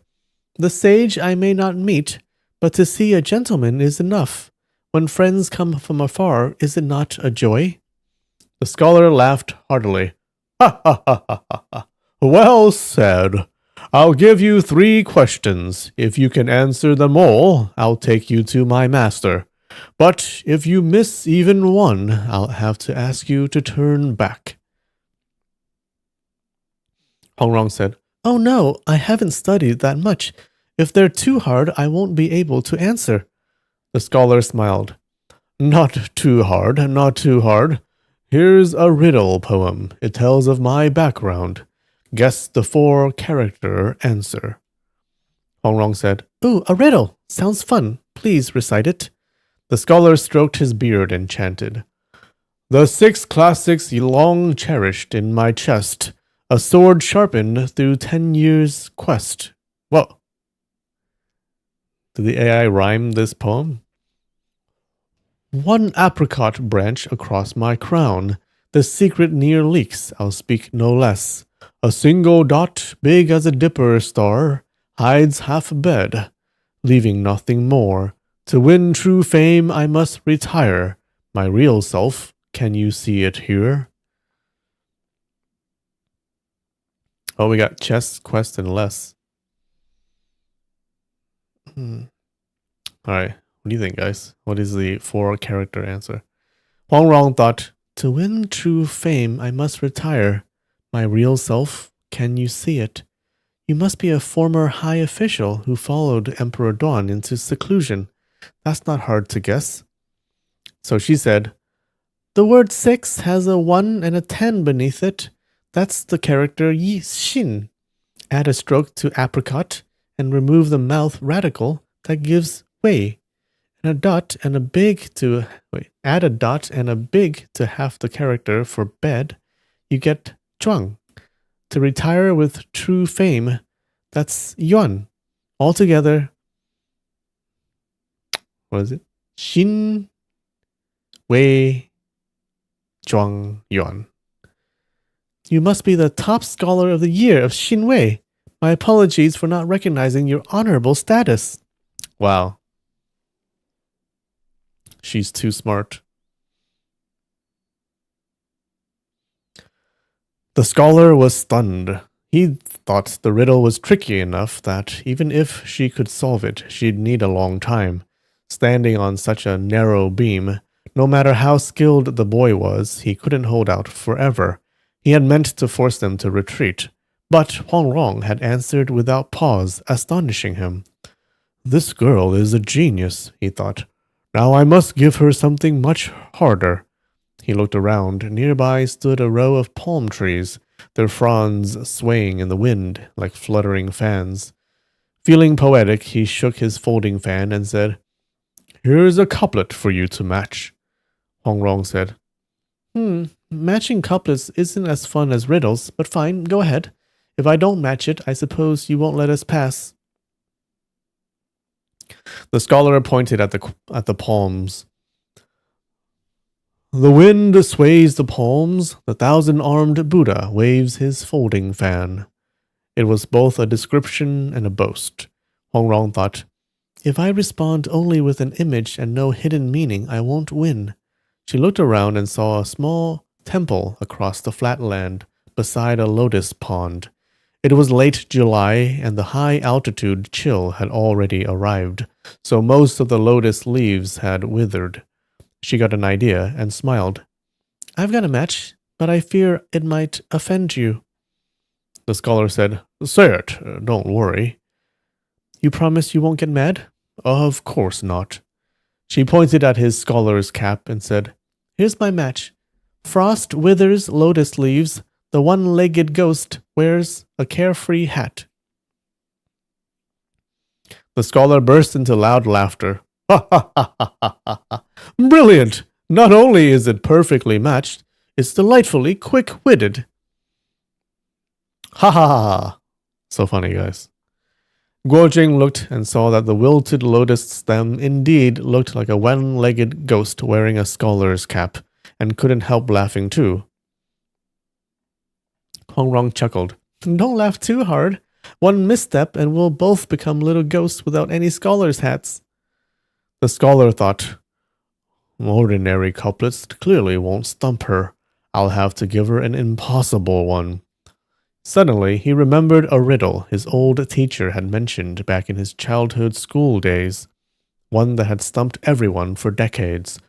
The sage I may not meet, but to see a gentleman is enough. When friends come from afar, is it not a joy? The scholar laughed heartily. Ha ha ha ha ha. Well said. I'll give you 3 questions. If you can answer them all, I'll take you to my master. But if you miss even one, I'll have to ask you to turn back. Hong Rong said, Oh no, I haven't studied that much. If they're too hard, I won't be able to answer. The scholar smiled. Not too hard, not too hard. Here's a riddle poem. It tells of my background. Guess the 4-character answer. Hong Rong said, Ooh, a riddle. Sounds fun. Please recite it. The scholar stroked his beard and chanted, The 6 classics long cherished in my chest, a sword sharpened through 10 years' quest. Whoa. Did the AI rhyme this poem? 1 apricot branch across my crown, the secret near leaks, I'll speak no less. A single dot, big as a dipper star, hides half a bed, leaving nothing more. To win true fame, I must retire. My real self, can you see it here? Oh, we got chess, quest, and less. Alright, what do you think, guys? What is the 4-character answer? Hong Rong thought, To win true fame, I must retire. My real self, can you see it? You must be a former high official who followed Emperor Duan into seclusion. That's not hard to guess. So she said, The word 6 has a 1 and a 10 beneath it. That's the character Yi Xin. Add a stroke to apricot and remove the mouth radical. That gives wei. And a dot and a big to add a dot and a big to half the character for bed. You get zhuang. To retire with true fame, that's yuan. Altogether, what is it? Xin Wei Zhuang Yuan. You must be the top scholar of the year of Xin Wei. My apologies for not recognizing your honorable status. Wow. She's too smart. The scholar was stunned. He thought the riddle was tricky enough that even if she could solve it, she'd need a long time. Standing on such a narrow beam, no matter how skilled the boy was, he couldn't hold out forever. He had meant to force them to retreat, But Huang Rong had answered without pause, astonishing him. This girl is a genius, he thought. Now I must give her something much harder. He looked around. Nearby stood a row of palm trees, their fronds swaying in the wind like fluttering fans. Feeling poetic, he shook his folding fan and said, Here's a couplet for you to match. Hong Rong said, Matching couplets isn't as fun as riddles, but fine, go ahead. If I don't match it, I suppose you won't let us pass. The scholar pointed at the palms. The wind sways the palms, the thousand-armed Buddha waves his folding fan. It was both a description and a boast. Hong Rong thought, if I respond only with an image and no hidden meaning, I won't win. She looked around and saw a small temple across the flat land beside a lotus pond. It was late July, and the high-altitude chill had already arrived, so most of the lotus leaves had withered. She got an idea and smiled. I've got a match, but I fear it might offend you. The scholar said, Say it, don't worry. You promise you won't get mad? Of course not. She pointed at his scholar's cap and said, Here's my match. Frost withers lotus leaves. The one-legged ghost wears a carefree hat. The scholar burst into loud laughter. Ha ha ha ha ha ha! Brilliant! Not only is it perfectly matched, it's delightfully quick-witted. Ha ha ha! So funny, guys. Guo Jing looked and saw that the wilted lotus stem indeed looked like a one-legged ghost wearing a scholar's cap, and couldn't help laughing too. Hong Rong chuckled. Don't laugh too hard. One misstep and we'll both become little ghosts without any scholars' hats. The scholar thought, ordinary couplets clearly won't stump her. I'll have to give her an impossible one. Suddenly, he remembered a riddle his old teacher had mentioned back in his childhood school days, one that had stumped everyone for decades.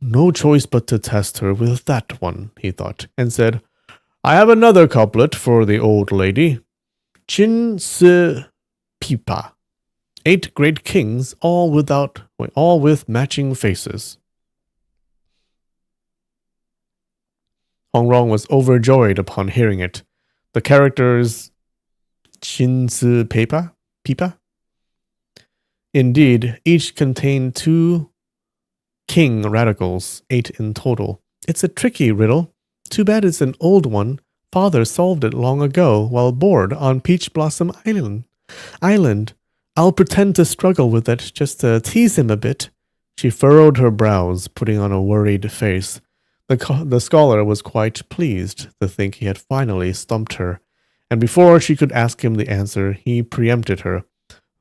No choice but to test her with that one, he thought, and said, I have another couplet for the old lady. Qin Si Pipa. 8 great kings, all with matching faces. Hong Rong was overjoyed upon hearing it. The characters Qin Si Pipa? Indeed, each contained 2 king radicals, 8 in total. It's a tricky riddle. Too bad it's an old one. Father solved it long ago while bored on Peach Blossom Island. I'll pretend to struggle with it just to tease him a bit. She furrowed her brows, putting on a worried face. The scholar was quite pleased to think he had finally stumped her, and before she could ask him the answer, he preempted her.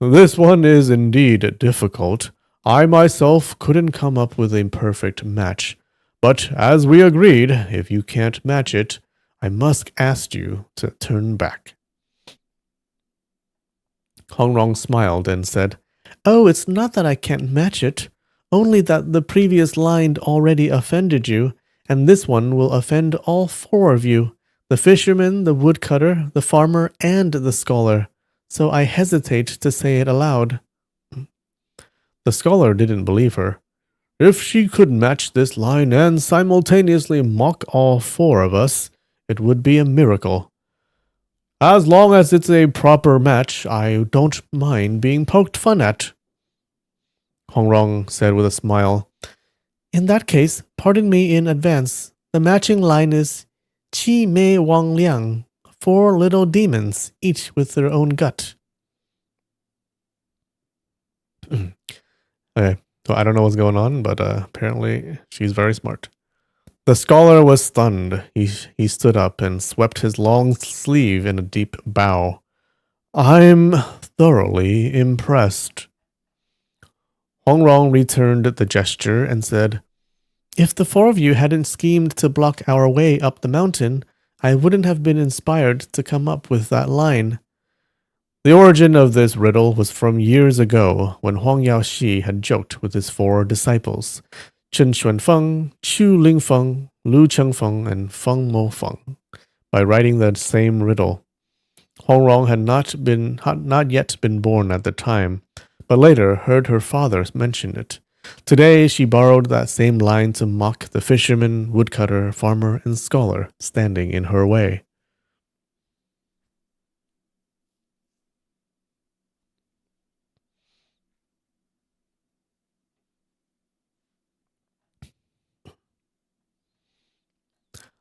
This one is indeed difficult. I myself couldn't come up with a perfect match. But as we agreed, if you can't match it, I must ask you to turn back. Hong Rong smiled and said, Oh, it's not that I can't match it, only that the previous line already offended you, and this one will offend all 4 of you, the fisherman, the woodcutter, the farmer, and the scholar, so I hesitate to say it aloud. The scholar didn't believe her. If she could match this line and simultaneously mock all 4 of us, it would be a miracle. As long as it's a proper match, I don't mind being poked fun at. Hong Rong said with a smile, In that case, pardon me in advance. The matching line is Qi Mei Wang Liang, 4 little demons, each with their own gut. Okay. Well, I don't know what's going on, but apparently she's very smart. The scholar was stunned. He stood up and swept his long sleeve in a deep bow. I'm thoroughly impressed. Hong Rong returned the gesture and said, If the 4 of you hadn't schemed to block our way up the mountain, I wouldn't have been inspired to come up with that line. The origin of this riddle was from years ago when Huang Yaoxi had joked with his 4 disciples, Chen Xuanfeng, Chu Lingfeng, Lu Chengfeng, and Feng Mofeng, by writing the same riddle. Hongrong had not yet been born at the time, but later heard her father mention it. Today she borrowed that same line to mock the fisherman, woodcutter, farmer, and scholar standing in her way.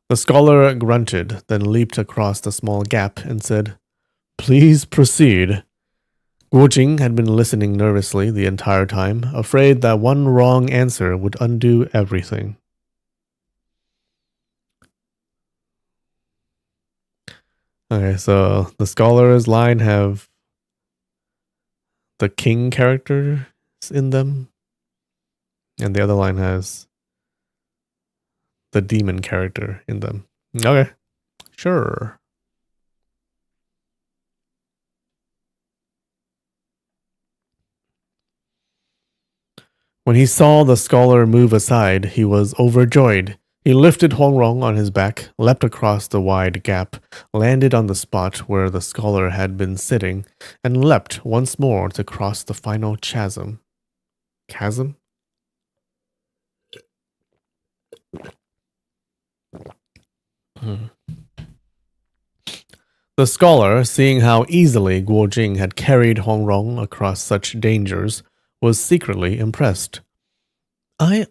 The scholar grunted, then leaped across the small gap and said, "Please proceed." Guo Jing had been listening nervously the entire time, afraid that one wrong answer would undo everything. Okay, so the scholar's line have the king characters in them, and the other line has the demon character in them. Okay, sure. When he saw the scholar move aside, he was overjoyed. He lifted Hongrong on his back, leapt across the wide gap, landed on the spot where the scholar had been sitting, and leapt once more to cross the final chasm. Chasm? The scholar, seeing how easily Guo Jing had carried Hongrong across such dangers, was secretly impressed. I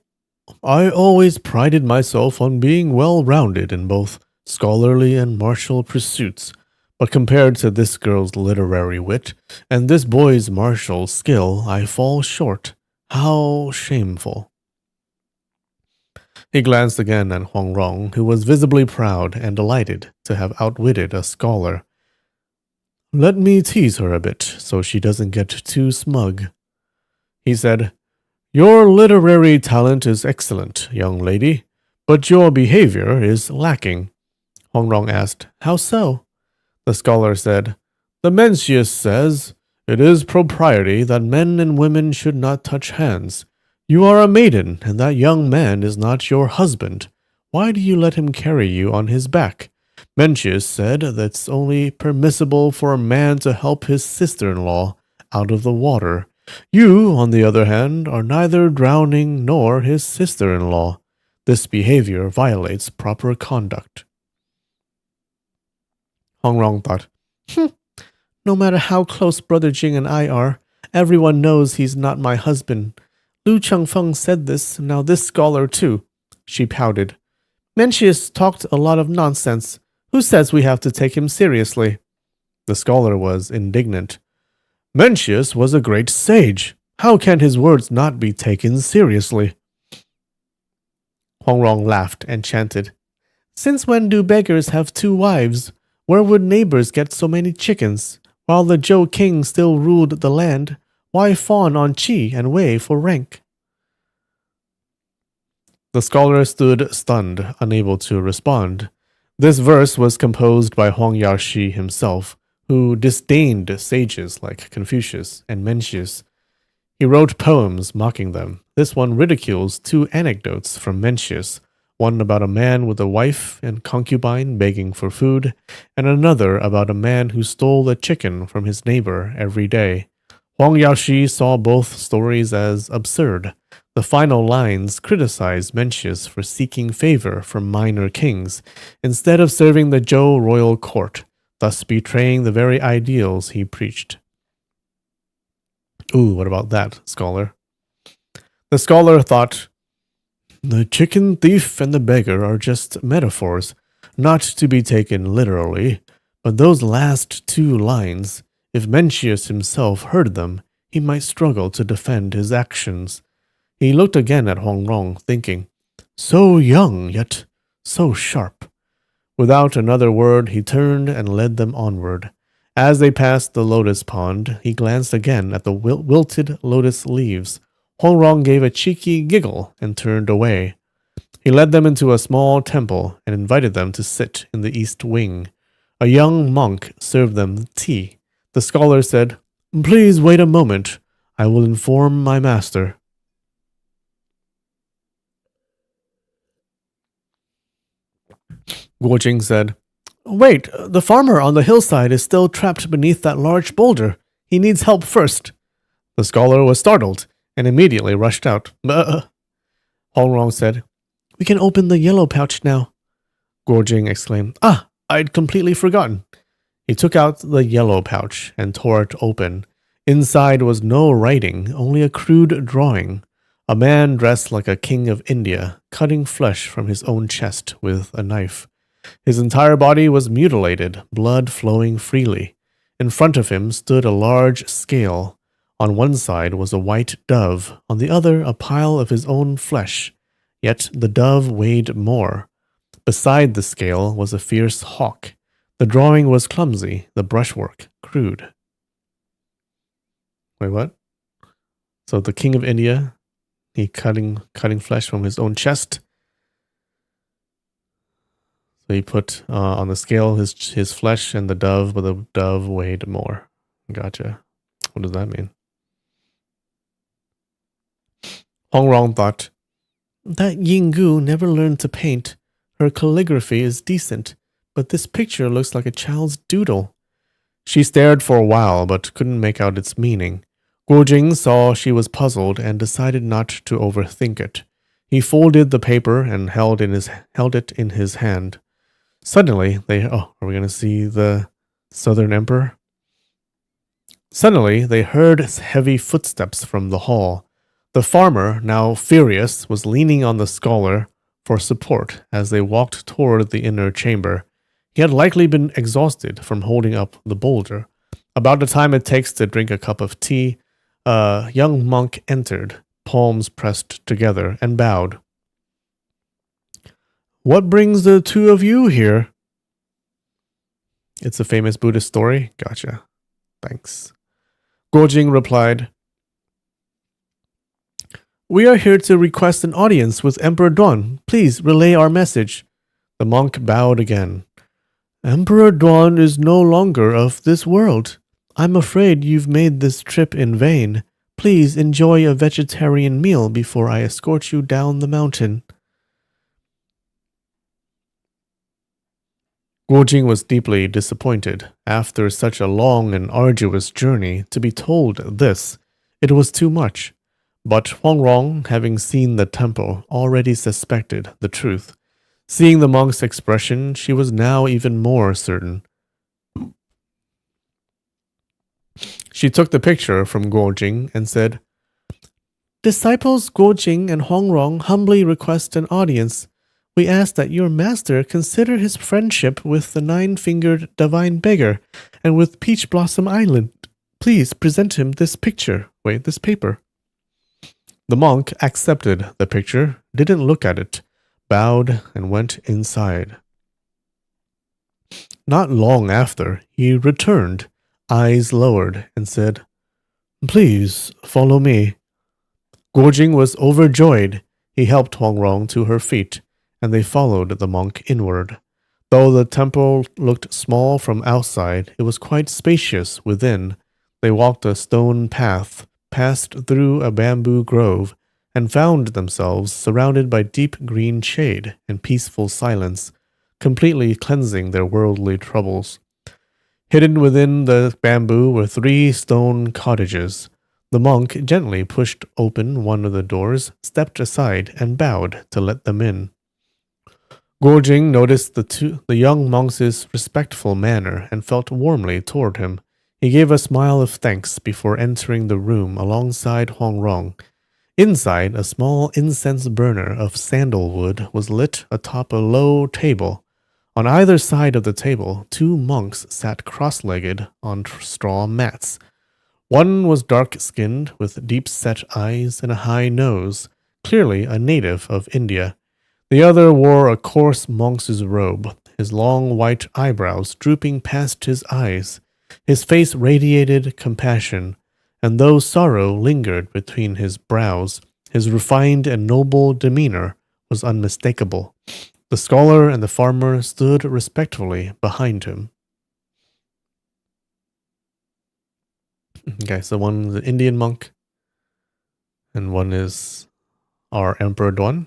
always prided myself on being well-rounded in both scholarly and martial pursuits, but compared to this girl's literary wit and this boy's martial skill, I fall short. How shameful. He glanced again at Hongrong, who was visibly proud and delighted to have outwitted a scholar. Let me tease her a bit, so she doesn't get too smug. He said, Your literary talent is excellent, young lady, but your behavior is lacking. Hongrong asked, How so? The scholar said, The Mencius says, It is propriety that men and women should not touch hands. You are a maiden, and that young man is not your husband. Why do you let him carry you on his back? Mencius said that it's only permissible for a man to help his sister-in-law out of the water. You, on the other hand, are neither drowning nor his sister-in-law. This behavior violates proper conduct. Hongrong thought, No matter how close Brother Jing and I are, everyone knows he's not my husband. Lu Chengfeng said this, now this scholar too. She pouted. Mencius talked a lot of nonsense. Who says we have to take him seriously? The scholar was indignant. Mencius was a great sage. How can his words not be taken seriously? Hongrong laughed and chanted, Since when do beggars have 2 wives? Where would neighbors get so many chickens? While the Zhou king still ruled the land, why fawn on Qi and Wei for rank? The scholar stood stunned, unable to respond. This verse was composed by Huang Yaoshi himself, who disdained sages like Confucius and Mencius. He wrote poems mocking them. This one ridicules 2 anecdotes from Mencius, one about a man with a wife and concubine begging for food, and another about a man who stole a chicken from his neighbor every day. Huang Yaoshi saw both stories as absurd. The final lines criticized Mencius for seeking favor from minor kings, instead of serving the Zhou royal court, thus betraying the very ideals he preached. Ooh, what about that, scholar? The scholar thought, The chicken thief and the beggar are just metaphors, not to be taken literally, but those last 2 lines, if Mencius himself heard them, he might struggle to defend his actions. He looked again at Hongrong, thinking, So young, yet so sharp. Without another word, he turned and led them onward. As they passed the lotus pond, he glanced again at the wilted lotus leaves. Hongrong gave a cheeky giggle and turned away. He led them into a small temple and invited them to sit in the east wing. A young monk served them tea. The scholar said, Please wait a moment. I will inform my master. Guo Jing said, Wait, the farmer on the hillside is still trapped beneath that large boulder. He needs help first. The scholar was startled and immediately rushed out. Hong Rong said, "We can open the yellow pouch now." Guo Jing exclaimed, "Ah, I'd completely forgotten." He took out the yellow pouch and tore it open. Inside was no writing, only a crude drawing. A man dressed like a king of India, cutting flesh from his own chest with a knife. His entire body was mutilated, blood flowing freely. In front of him stood a large scale. On one side was a white dove, on the other a pile of his own flesh. Yet the dove weighed more. Beside the scale was a fierce hawk. The drawing was clumsy, the brushwork crude. Wait, what? So the king of India, he cutting flesh from his own chest. So he put on the scale his flesh and the dove, but the dove weighed more. Gotcha. What does that mean? Hong Rong thought, that Yinggu never learned to paint. Her calligraphy is decent, but this picture looks like a child's doodle. She stared for a while, but couldn't make out its meaning. Guo Jing saw she was puzzled and decided not to overthink it. He folded the paper and held it in his hand. Suddenly, are we going to see the Southern Emperor? Suddenly, they heard heavy footsteps from the hall. The farmer, now furious, was leaning on the scholar for support as they walked toward the inner chamber. He had likely been exhausted from holding up the boulder. About the time it takes to drink a cup of tea, a young monk entered, palms pressed together, and bowed. "What brings the two of you here?" "It's a famous Buddhist story." "Gotcha. Thanks." Guo Jing replied, "We are here to request an audience with Emperor Duan. Please relay our message." The monk bowed again. "Emperor Duan is no longer of this world. I'm afraid you've made this trip in vain. Please enjoy a vegetarian meal before I escort you down the mountain." Guo Jing was deeply disappointed. After such a long and arduous journey, to be told this, it was too much. But Huang Rong, having seen the temple, already suspected the truth. Seeing the monk's expression, she was now even more certain. She took the picture from Guo Jing and said, "Disciples Guo Jing and Huang Rong humbly request an audience. We ask that your master consider his friendship with the nine-fingered divine beggar and with Peach Blossom Island. Please present him this paper." The monk accepted the picture, didn't look at it, bowed, and went inside. Not long after, he returned, eyes lowered, and said, "Please follow me." Guo Jing was overjoyed. He helped Huang Rong to her feet, and they followed the monk inward. Though the temple looked small from outside, it was quite spacious within. They walked a stone path, passed through a bamboo grove, and found themselves surrounded by deep green shade and peaceful silence, completely cleansing their worldly troubles. Hidden within the bamboo were 3 stone cottages. The monk gently pushed open one of the doors, stepped aside, and bowed to let them in. Guo Jing noticed the young monk's respectful manner and felt warmly toward him. He gave a smile of thanks before entering the room alongside Huang Rong. Inside, a small incense burner of sandalwood was lit atop a low table. On either side of the table, 2 monks sat cross-legged on straw mats. One was dark-skinned, with deep-set eyes and a high nose, clearly a native of India. The other wore a coarse monk's robe, his long white eyebrows drooping past his eyes. His face radiated compassion, and though sorrow lingered between his brows, his refined and noble demeanor was unmistakable. The scholar and the farmer stood respectfully behind him. Okay, so one is an Indian monk, and one is our Emperor Duan.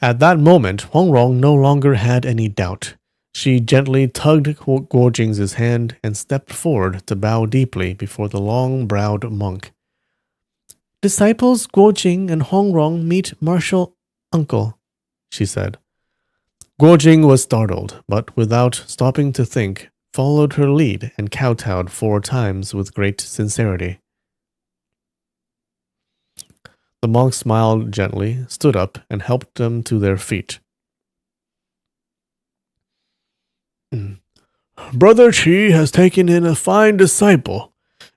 At that moment, Huangrong no longer had any doubt. She gently tugged Guo Jing's hand and stepped forward to bow deeply before the long-browed monk. "Disciples Guo Jing and Huangrong meet martial uncle," she said. Guo Jing was startled, but without stopping to think, followed her lead and kowtowed 4 times with great sincerity. The monk smiled gently, stood up, and helped them to their feet. "Brother Qi has taken in a fine disciple,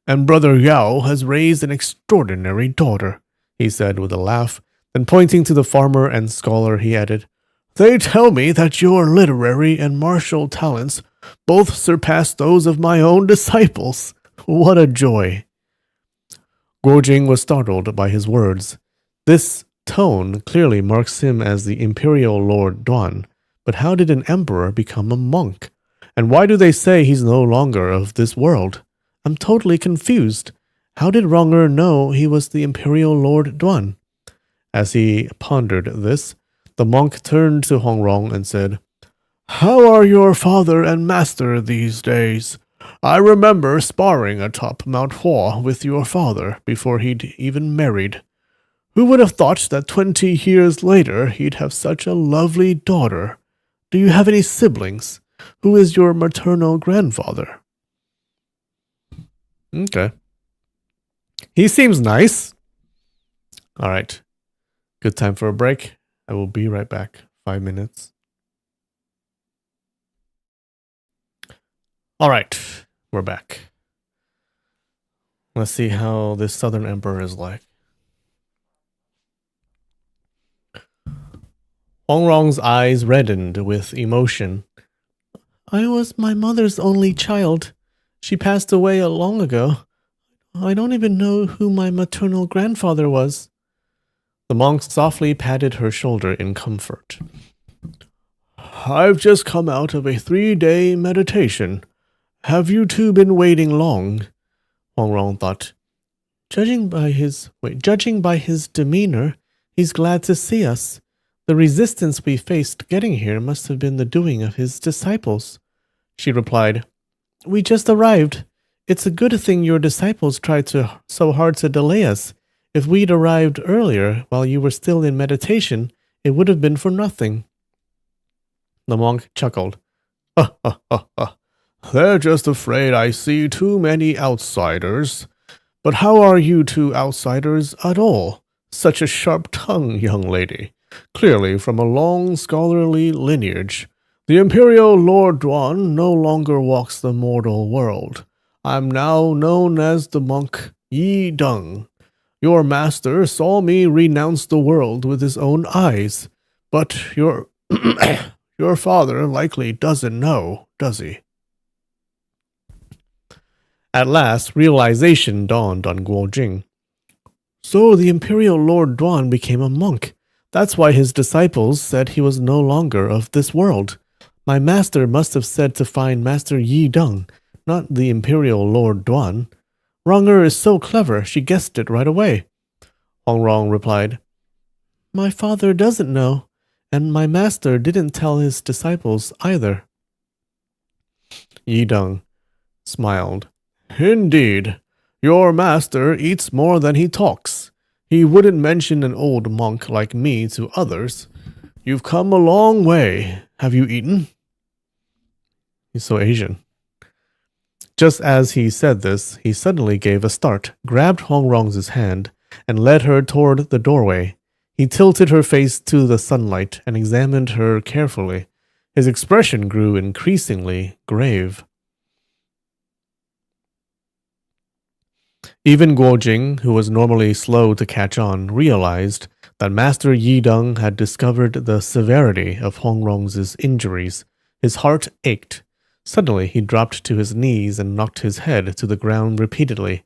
and Brother Yao has raised an extraordinary daughter," he said with a laugh. Then pointing to the farmer and scholar, he added, "They tell me that your literary and martial talents both surpass those of my own disciples. What a joy!" Guo Jing was startled by his words. This tone clearly marks him as the imperial Lord Duan, but how did an emperor become a monk? And why do they say he's no longer of this world? I'm totally confused. How did Ronger know he was the imperial Lord Duan? As he pondered this, the monk turned to Hongrong and said, "How are your father and master these days? I remember sparring atop Mount Hua with your father before he'd even married. Who would have thought that 20 years later he'd have such a lovely daughter? Do you have any siblings? Who is your maternal grandfather?" Okay. He seems nice. All right. Good time for a break. I will be right back. 5 minutes. All right. We're back. Let's see how this Southern Emperor is like. Hongrong's eyes reddened with emotion. "I was my mother's only child. She passed away long ago. I don't even know who my maternal grandfather was." The monk softly patted her shoulder in comfort. "I've just come out of a 3-day meditation. Have you two been waiting long?" Hongrong thought. Judging by his demeanor, he's glad to see us. The resistance we faced getting here must have been the doing of his disciples. She replied, "We just arrived. It's a good thing your disciples tried so hard to delay us. If we'd arrived earlier while you were still in meditation, it would have been for nothing." The monk chuckled. "Ha ha ha ha. They're just afraid I see too many outsiders. But how are you two outsiders at all? Such a sharp tongue, young lady. Clearly from a long scholarly lineage. The imperial Lord Duan no longer walks the mortal world. I'm now known as the monk Yi Deng. Your master saw me renounce the world with his own eyes. But your your father likely doesn't know, does he?" At last, realization dawned on Guo Jing. So the imperial Lord Duan became a monk. That's why his disciples said he was no longer of this world. My master must have said to find Master Yi Deng, not the imperial Lord Duan. Ronger is so clever, she guessed it right away. Hongrong replied, "My father doesn't know, and my master didn't tell his disciples either." Yi Deng smiled. "Indeed, your master eats more than he talks. He wouldn't mention an old monk like me to others. You've come a long way. Have you eaten?" He's so Asian. Just as he said this, he suddenly gave a start, grabbed Hongrong's hand, and led her toward the doorway. He tilted her face to the sunlight and examined her carefully. His expression grew increasingly grave. Even Guo Jing, who was normally slow to catch on, realized that Master Yi Deng had discovered the severity of Hongrong's injuries. His heart ached. Suddenly, he dropped to his knees and knocked his head to the ground repeatedly.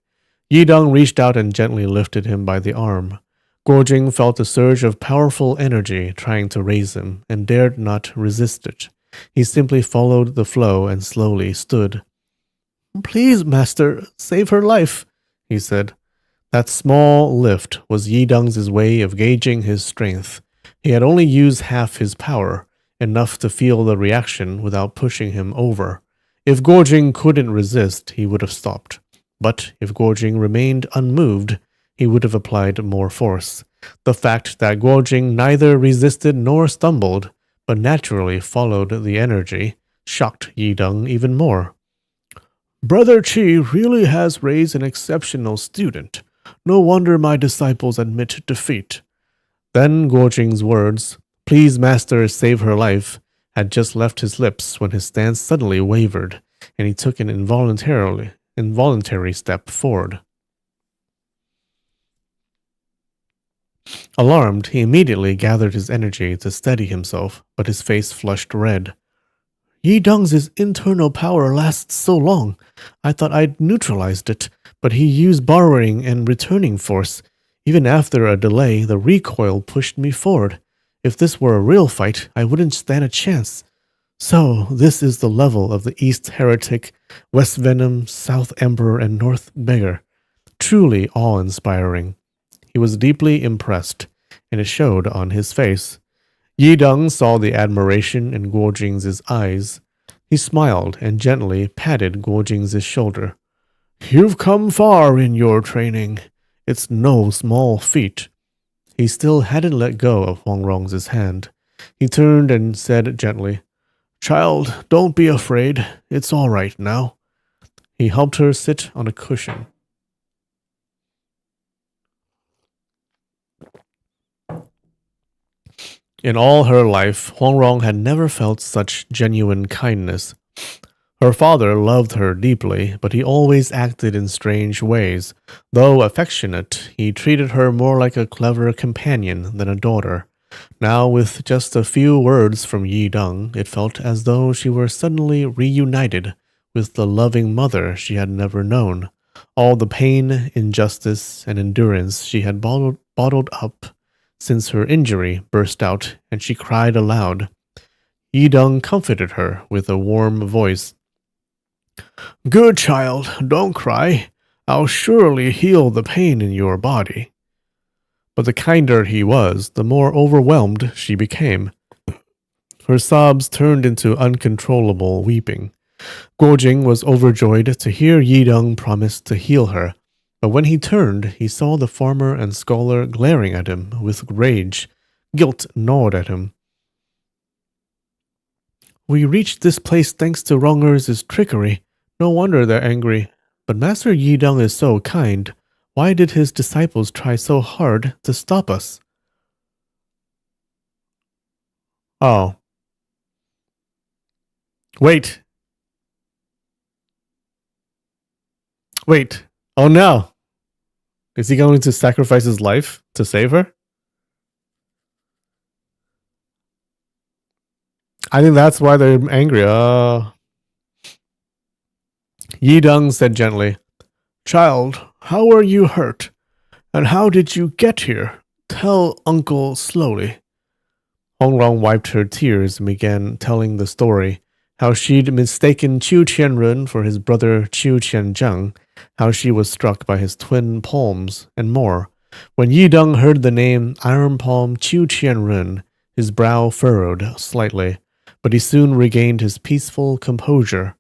Yi Deng reached out and gently lifted him by the arm. Guo Jing felt a surge of powerful energy trying to raise him and dared not resist it. He simply followed the flow and slowly stood. "Please, master, save her life," he said. That small lift was Yi Deng's way of gauging his strength. He had only used half his power, enough to feel the reaction without pushing him over. If Guojing couldn't resist, he would have stopped. But if Guojing remained unmoved, he would have applied more force. The fact that Guojing neither resisted nor stumbled, but naturally followed the energy, shocked Yi Deng even more. Brother Qi really has raised an exceptional student. No wonder my disciples admit defeat. Then Guojing's words, "Please, master, save her life," had just left his lips when his stance suddenly wavered, and he took an involuntary step forward. Alarmed, he immediately gathered his energy to steady himself, but his face flushed red. Yi Deng's internal power lasts so long. I thought I'd neutralized it, but he used borrowing and returning force. Even after a delay, the recoil pushed me forward. If this were a real fight, I wouldn't stand a chance. So, this is the level of the East Heretic, West Venom, South Emperor, and North Beggar. Truly awe-inspiring. He was deeply impressed, and it showed on his face. Yi Deng saw the admiration in Guojing's eyes. He smiled and gently patted Guojing's shoulder. You've come far in your training. It's no small feat. He still hadn't let go of Huangrong's hand. He turned and said gently, Child, don't be afraid. It's all right now. He helped her sit on a cushion. In all her life, Huangrong had never felt such genuine kindness. Her father loved her deeply, but he always acted in strange ways. Though affectionate, he treated her more like a clever companion than a daughter. Now, with just a few words from Yi Deng, it felt as though she were suddenly reunited with the loving mother she had never known. All the pain, injustice, and endurance she had bottled up since her injury burst out, and she cried aloud. Yi Deng comforted her with a warm voice. Good child, don't cry. I'll surely heal the pain in your body. But the kinder he was, the more overwhelmed she became. Her sobs turned into uncontrollable weeping. Guojing was overjoyed to hear Yi Deng promise to heal her, but when he turned, he saw the farmer and scholar glaring at him with rage. Guilt gnawed at him. We reached this place thanks to Ronger's trickery. No wonder they're angry. But Master Yi Deng is so kind. Why did his disciples try so hard to stop us? Oh. Wait. Oh no. Is he going to sacrifice his life to save her? I think that's why they're angry. Yi Deng said gently, Child, how are you hurt? And how did you get here? Tell uncle slowly. Huangrong wiped her tears and began telling the story. How she'd mistaken Qiu Qianrun for his brother Qiu Qianzheng, how she was struck by his twin palms, and more. When Yi Deng heard the name Iron Palm Qiu Qianrun, his brow furrowed slightly, but he soon regained his peaceful composure.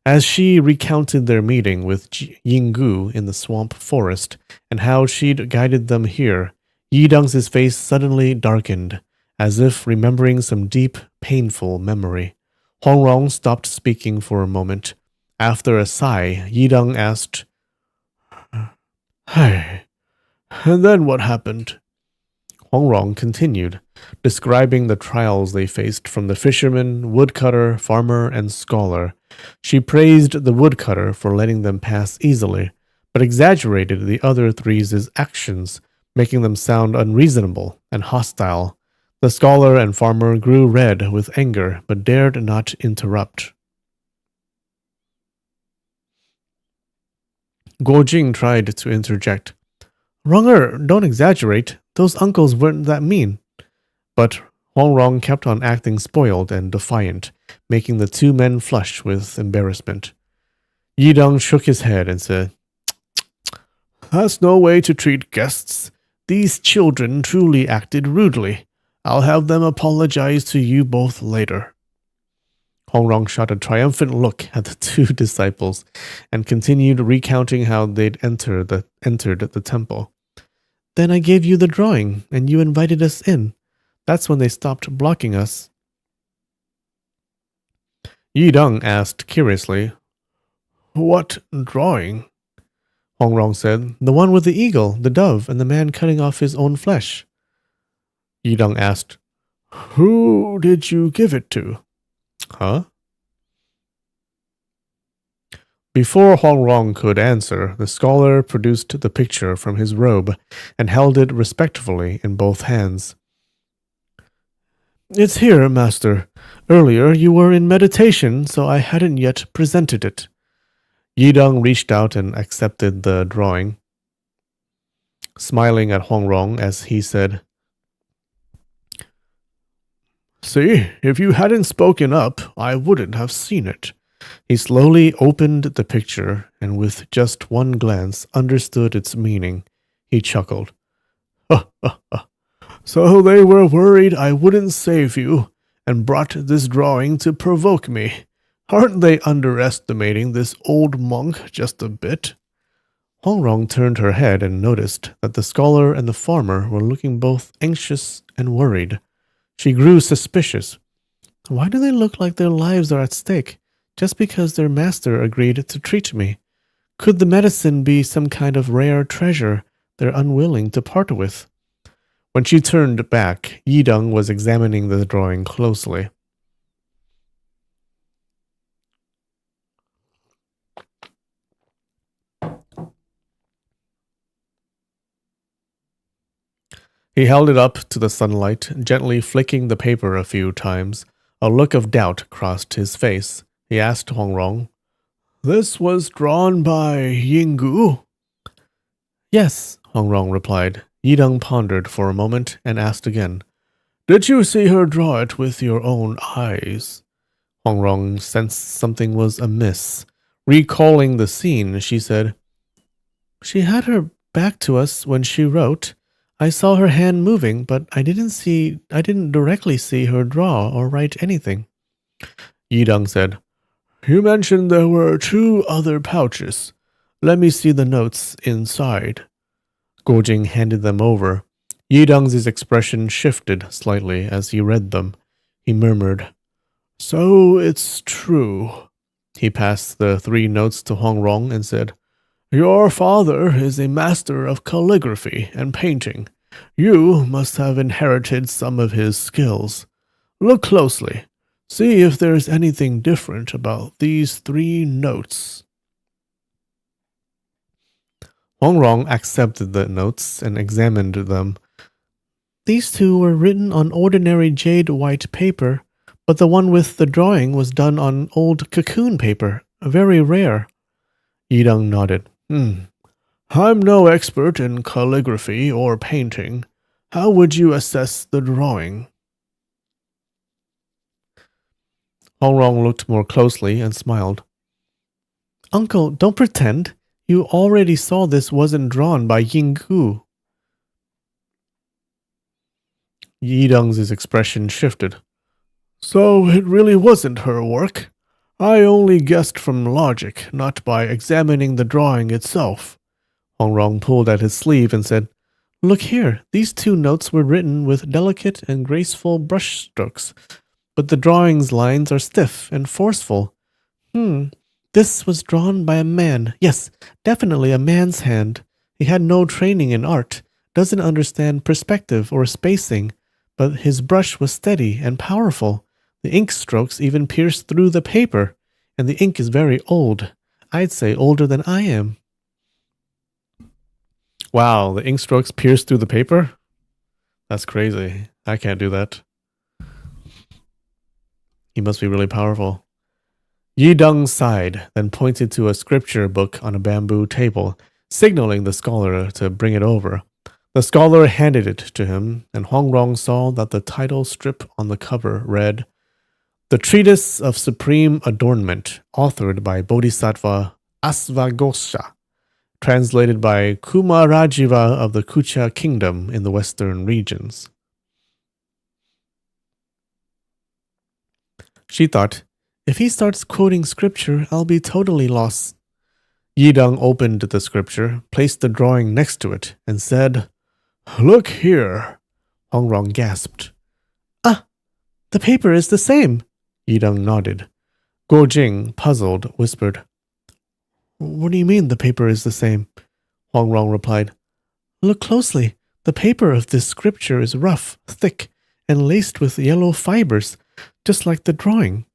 As she recounted their meeting with Yinggu in the swamp forest, and how she'd guided them here, Yi Deng's face suddenly darkened, as if remembering some deep, painful memory. Huangrong stopped speaking for a moment. After a sigh, Yi Deng asked, Hey, and then what happened? Huangrong continued, describing the trials they faced from the fisherman, woodcutter, farmer, and scholar. She praised the woodcutter for letting them pass easily, but exaggerated the other three's actions, making them sound unreasonable and hostile. The scholar and farmer grew red with anger, but dared not interrupt. Guojing tried to interject. Ronger, don't exaggerate. Those uncles weren't that mean. But Huangrong kept on acting spoiled and defiant, making the two men flush with embarrassment. Yi Deng shook his head and said, That's no way to treat guests. These children truly acted rudely. I'll have them apologize to you both later. Hongrong shot a triumphant look at the two disciples and continued recounting how they'd entered the temple. Then I gave you the drawing, and you invited us in. That's when they stopped blocking us. Yidong asked curiously, What drawing? Hongrong said, The one with the eagle, the dove, and the man cutting off his own flesh. Yidong asked, Who did you give it to? Huh? Before Hongrong could answer, the scholar produced the picture from his robe and held it respectfully in both hands. It's here, master. Earlier you were in meditation, so I hadn't yet presented it. Yidong reached out and accepted the drawing, smiling at Hongrong as he said, See, if you hadn't spoken up, I wouldn't have seen it. He slowly opened the picture and with just one glance understood its meaning. He chuckled. So they were worried I wouldn't save you and brought this drawing to provoke me. Aren't they underestimating this old monk just a bit? Hongrong turned her head and noticed that the scholar and the farmer were looking both anxious and worried. She grew suspicious. Why do they look like their lives are at stake, just because their master agreed to treat me? Could the medicine be some kind of rare treasure they're unwilling to part with? When she turned back, Yidong was examining the drawing closely. He held it up to the sunlight, gently flicking the paper a few times. A look of doubt crossed his face. He asked Hongrong, This was drawn by Yinggu? Yes, Hongrong replied. Yidong pondered for a moment and asked again, Did you see her draw it with your own eyes? Hongrong sensed something was amiss. Recalling the scene, she said, She had her back to us when she wrote. I saw her hand moving, but I didn't directly see her draw or write anything. Yidong said, You mentioned there were 2 other pouches. Let me see the notes inside. Gojing handed them over. Yidong's expression shifted slightly as he read them. He murmured, So it's true. He passed the 3 notes to Hongrong and said, Your father is a master of calligraphy and painting. You must have inherited some of his skills. Look closely. See if there's anything different about these 3 notes. Hongrong accepted the notes and examined them. These 2 were written on ordinary jade white paper, but the one with the drawing was done on old cocoon paper, very rare. Yidong nodded. I'm no expert in calligraphy or painting. How would you assess the drawing? Hongrong looked more closely and smiled. Uncle, don't pretend. You already saw this wasn't drawn by Yinggu. Yidong's expression shifted. So it really wasn't her work? I only guessed from logic, not by examining the drawing itself. Hongrong pulled at his sleeve and said, Look here, these 2 notes were written with delicate and graceful brush strokes, but the drawing's lines are stiff and forceful. This was drawn by a man. Yes, definitely a man's hand. He had no training in art, doesn't understand perspective or spacing, but his brush was steady and powerful. The ink strokes even pierced through the paper, and the ink is very old. I'd say older than I am. Wow, the ink strokes pierced through the paper? That's crazy. I can't do that. He must be really powerful. Yidong sighed, then pointed to a scripture book on a bamboo table, signaling the scholar to bring it over. The scholar handed it to him, and Hongrong saw that the title strip on the cover read, The Treatise of Supreme Adornment, authored by Bodhisattva Asvaghosha, translated by Kumarajiva of the Kucha Kingdom in the western regions. She thought, if he starts quoting scripture, I'll be totally lost. Yidong opened the scripture, placed the drawing next to it, and said, "Look here." Hongrong gasped. "Ah, the paper is the same." Yidong nodded. Guo Jing, puzzled, whispered, "What do you mean the paper is the same?" Hongrong replied, "Look closely. The paper of this scripture is rough, thick, and laced with yellow fibers, just like the drawing."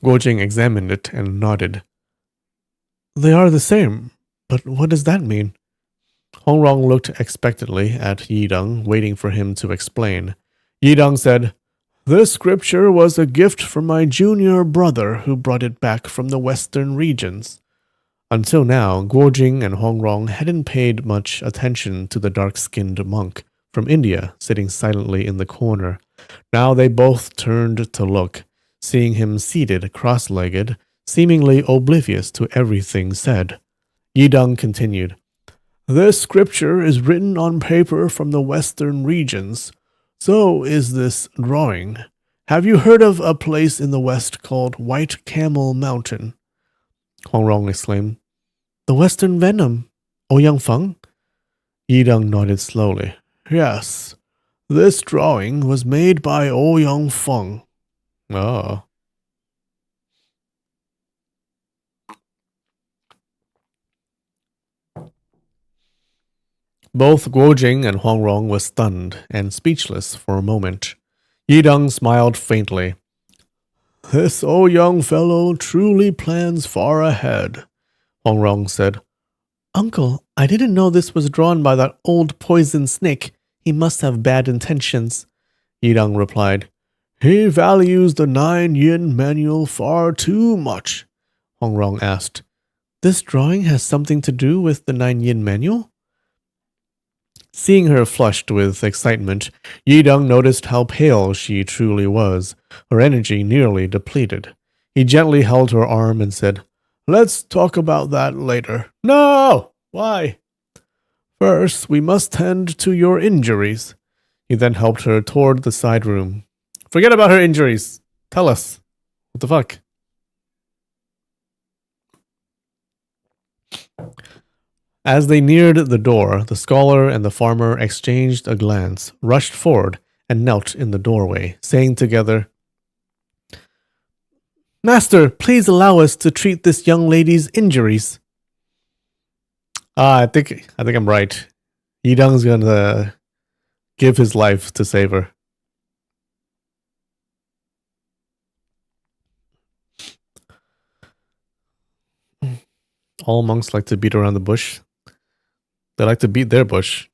Guo Jing examined it and nodded. "They are the same, but what does that mean?" Hongrong looked expectantly at Yidong, waiting for him to explain. Yidong said, "This scripture was a gift from my junior brother who brought it back from the western regions." Until now, Guo Jing and Hongrong hadn't paid much attention to the dark-skinned monk from India sitting silently in the corner. Now they both turned to look, seeing him seated cross-legged, seemingly oblivious to everything said. Yidong continued, "This scripture is written on paper from the western regions. So is this drawing. Have you heard of a place in the west called White Camel Mountain?" Hongrong exclaimed, "The Western Venom, Ouyang Feng?" Yidong nodded slowly. "Yes, this drawing was made by Ouyang Feng." Oh. Both Guo Jing and Hongrong were stunned and speechless for a moment. Yidong smiled faintly. "This young fellow truly plans far ahead," Hongrong said. "Uncle, I didn't know this was drawn by that old poison snake. He must have bad intentions." Yidong replied. "He values the 9-yin manual far too much," Hongrong asked. "This drawing has something to do with the 9-yin manual?" Seeing her flushed with excitement, Yidong noticed how pale she truly was, her energy nearly depleted. He gently held her arm and said, "Let's talk about that later." "No! Why?" "First, we must tend to your injuries." He then helped her toward the side room. "Forget about her injuries. Tell us. What the fuck?" As they neared the door, the scholar and the farmer exchanged a glance, rushed forward, and knelt in the doorway, saying together, "Master, please allow us to treat this young lady's injuries." I think I'm right. Yidong's gonna give his life to save her. All monks like to beat around the bush. They like to beat their bush.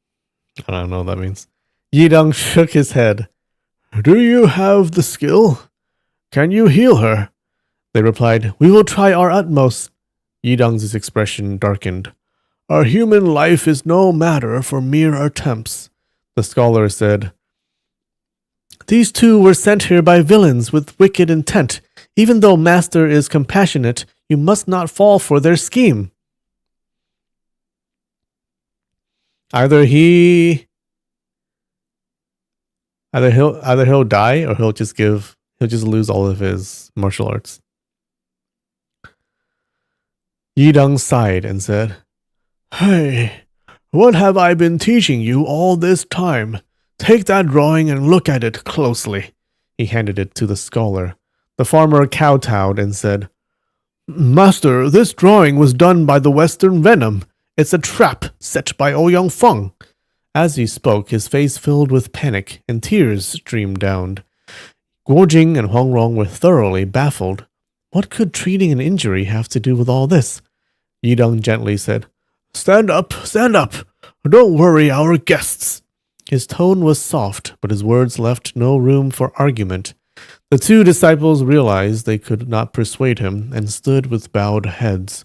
I don't know what that means. Yidong shook his head. "Do you have the skill? Can you heal her?" They replied, "We will try our utmost." Yidong's expression darkened. "A human life is no matter for mere attempts," the scholar said. "These two were sent here by villains with wicked intent. Even though Master is compassionate, you must not fall for their scheme." Either he'll die or he'll just lose all of his martial arts. Yidong sighed and said, "Hey, what have I been teaching you all this time? Take that drawing and look at it closely." He handed it to the scholar. The farmer kowtowed and said, "Master, this drawing was done by the Western Venom. It's a trap set by Ouyang Feng." As he spoke, his face filled with panic and tears streamed down. Guo Jing and Hongrong were thoroughly baffled. What could treating an injury have to do with all this? Yidong gently said, stand up. Don't worry our guests." His tone was soft, but his words left no room for argument. The two disciples realized they could not persuade him and stood with bowed heads.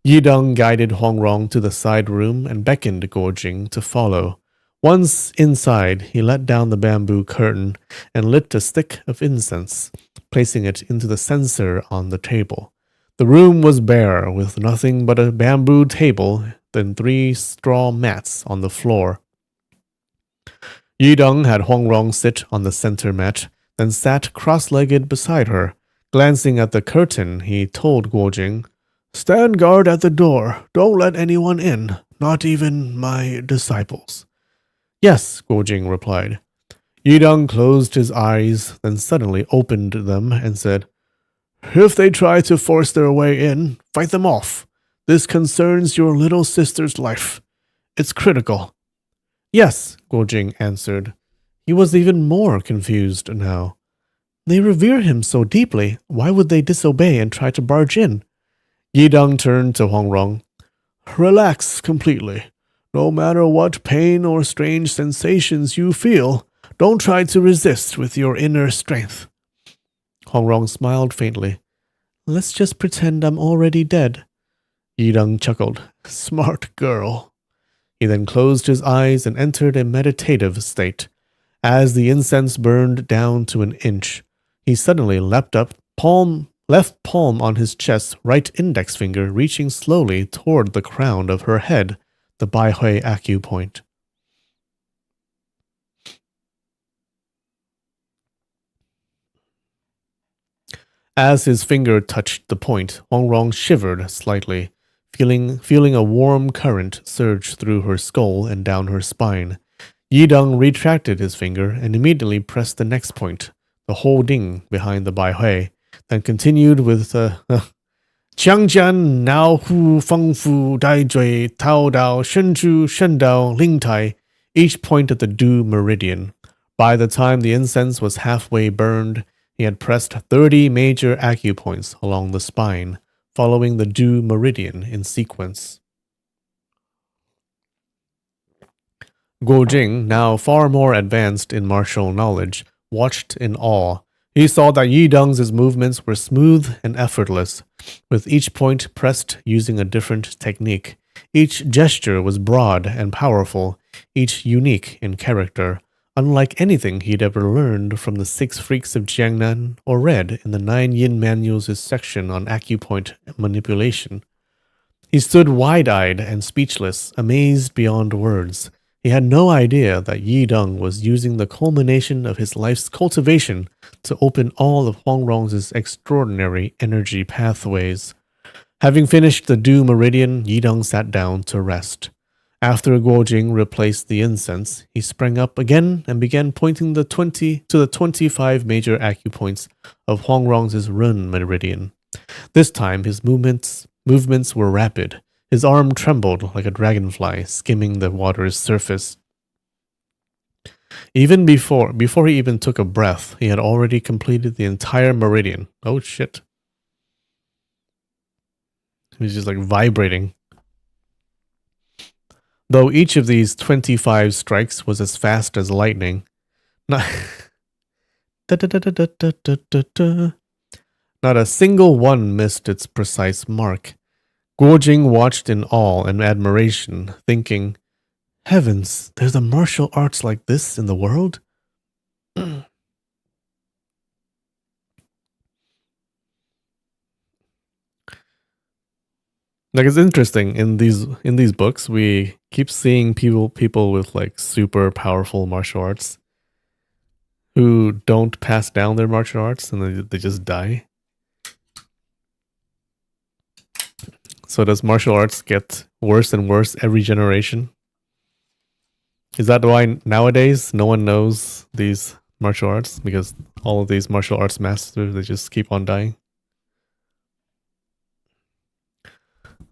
Yidong guided Hongrong to the side room and beckoned Guo Jing to follow. Once inside, he let down the bamboo curtain and lit a stick of incense, placing it into the censer on the table. The room was bare, with nothing but a bamboo table and 3 straw mats on the floor. Yidong had Hongrong sit on the center mat, then sat cross-legged beside her. Glancing at the curtain, he told Guojing, "Stand guard at the door. Don't let anyone in, not even my disciples." "Yes," Guojing replied. Yidong closed his eyes, then suddenly opened them and said, "If they try to force their way in, fight them off. This concerns your little sister's life. It's critical." "Yes," Guojing answered. He was even more confused now. They revere him so deeply. Why would they disobey and try to barge in? Yidong turned to Hongrong. "Relax completely. No matter what pain or strange sensations you feel, don't try to resist with your inner strength." Hongrong smiled faintly. "Let's just pretend I'm already dead." Yidong chuckled. "Smart girl." He then closed his eyes and entered a meditative state. As the incense burned down to an inch, he suddenly leapt up, left palm on his chest, right index finger reaching slowly toward the crown of her head, the Baihui acupoint. As his finger touched the point, Hongrong shivered slightly, feeling a warm current surge through her skull and down her spine. Yidong retracted his finger and immediately pressed the next point, the holding behind the Baihui, then continued with Qiangjian Nao Hu Feng Fu Dai Jui Tao Dao Shen Zhu Shen Dao Ling Tai, each point at the due meridian. By the time the incense was halfway burned, he had pressed 30 major acupoints along the spine, following the due meridian in sequence. Guojing, now far more advanced in martial knowledge, watched in awe. He saw that Yidong's movements were smooth and effortless, with each point pressed using a different technique. Each gesture was broad and powerful, each unique in character, unlike anything he'd ever learned from the 6 Freaks of Jiangnan or read in the 9 Yin Manuals' section on acupoint manipulation. He stood wide-eyed and speechless, amazed beyond words. He had no idea that Yidong was using the culmination of his life's cultivation to open all of Hongrong's extraordinary energy pathways. Having finished the due meridian, Yidong sat down to rest. After Guojing replaced the incense, he sprang up again and began pointing to the 25 major acupoints of Hongrong's run meridian. This time his movements were rapid. His arm trembled like a dragonfly skimming the water's surface. Even before he even took a breath, he had already completed the entire meridian. Oh shit. He was just like vibrating. Though each of these 25 strikes was as fast as lightning, not a single one missed its precise mark. Guojing watched in awe and admiration, thinking, "Heavens, there's a martial arts like this in the world?" Like, it's interesting in these books we keep seeing people with like super powerful martial arts who don't pass down their martial arts and they just die. So does martial arts get worse and worse every generation? Is that why nowadays no one knows these martial arts? Because all of these martial arts masters, they just keep on dying?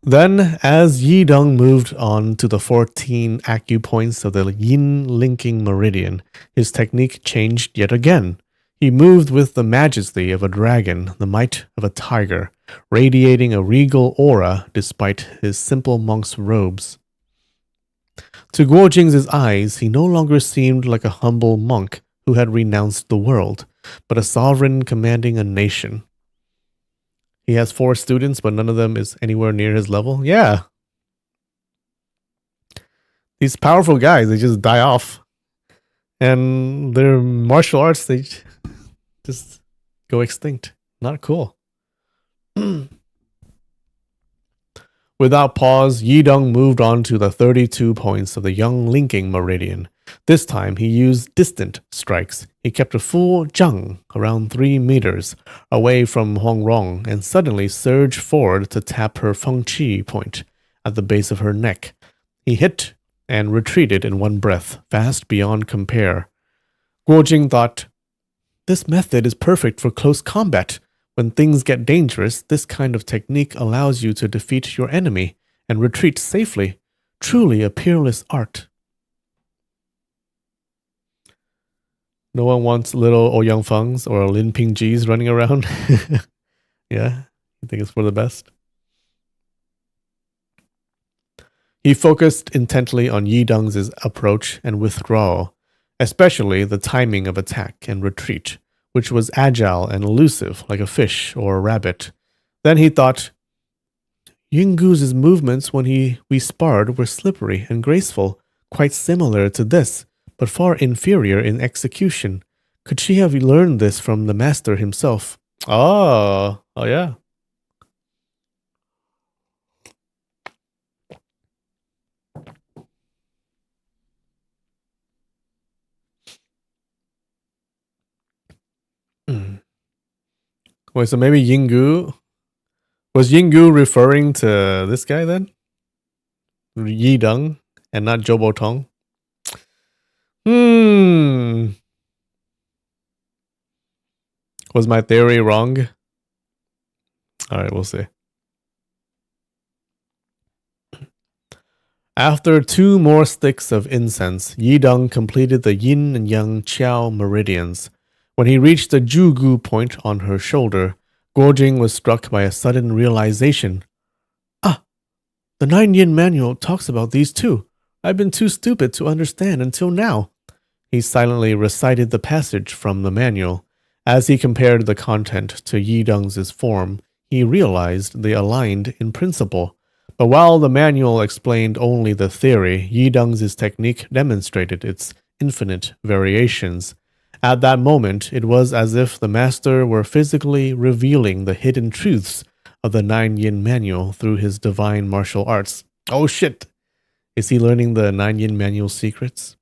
Then, as Yidong moved on to the 14 acupoints of the yin linking meridian, his technique changed yet again. He moved with the majesty of a dragon, the might of a tiger, radiating a regal aura despite his simple monk's robes. To Guojing's eyes, he no longer seemed like a humble monk who had renounced the world, but a sovereign commanding a nation. He has 4 students, but none of them is anywhere near his level. Yeah. These powerful guys, they just die off. And their martial arts, they just go extinct. Not cool. Without pause, Yidong moved on to the 32 points of the young linking meridian. This time, he used distant strikes. He kept a full zhang, around 3 meters, away from Huang Rong and suddenly surged forward to tap her feng qi point at the base of her neck. He hit and retreated in one breath, fast beyond compare. Guo Jing thought, this method is perfect for close combat. When things get dangerous, this kind of technique allows you to defeat your enemy and retreat safely. Truly a peerless art. No one wants little Ouyang Fengs or Lin Pingjis running around. Yeah, you think it's for the best? He focused intently on Yi Deng's approach and withdrawal, especially the timing of attack and retreat, which was agile and elusive like a fish or a rabbit. Then he thought, Yinggu's movements when we sparred were slippery and graceful, quite similar to this, but far inferior in execution. Could she have learned this from the master himself? Oh yeah. Wait, so maybe Yinggu... Was Yinggu referring to this guy then? Yi Deng and not Zhou Tong? Was my theory wrong? Alright, we'll see. After 2 more sticks of incense, Yi Deng completed the yin and yang qiao meridians. When he reached the Zhugu point on her shoulder, Guo Jing was struck by a sudden realization. Ah, the 9 yin manual talks about these too. I've been too stupid to understand until now. He silently recited the passage from the manual. As he compared the content to Yi Deng's form, he realized they aligned in principle. But while the manual explained only the theory, Yi Deng's technique demonstrated its infinite variations. At that moment, it was as if the master were physically revealing the hidden truths of the 9 yin manual through his divine martial arts. Oh shit! Is he learning the 9 yin manual secrets?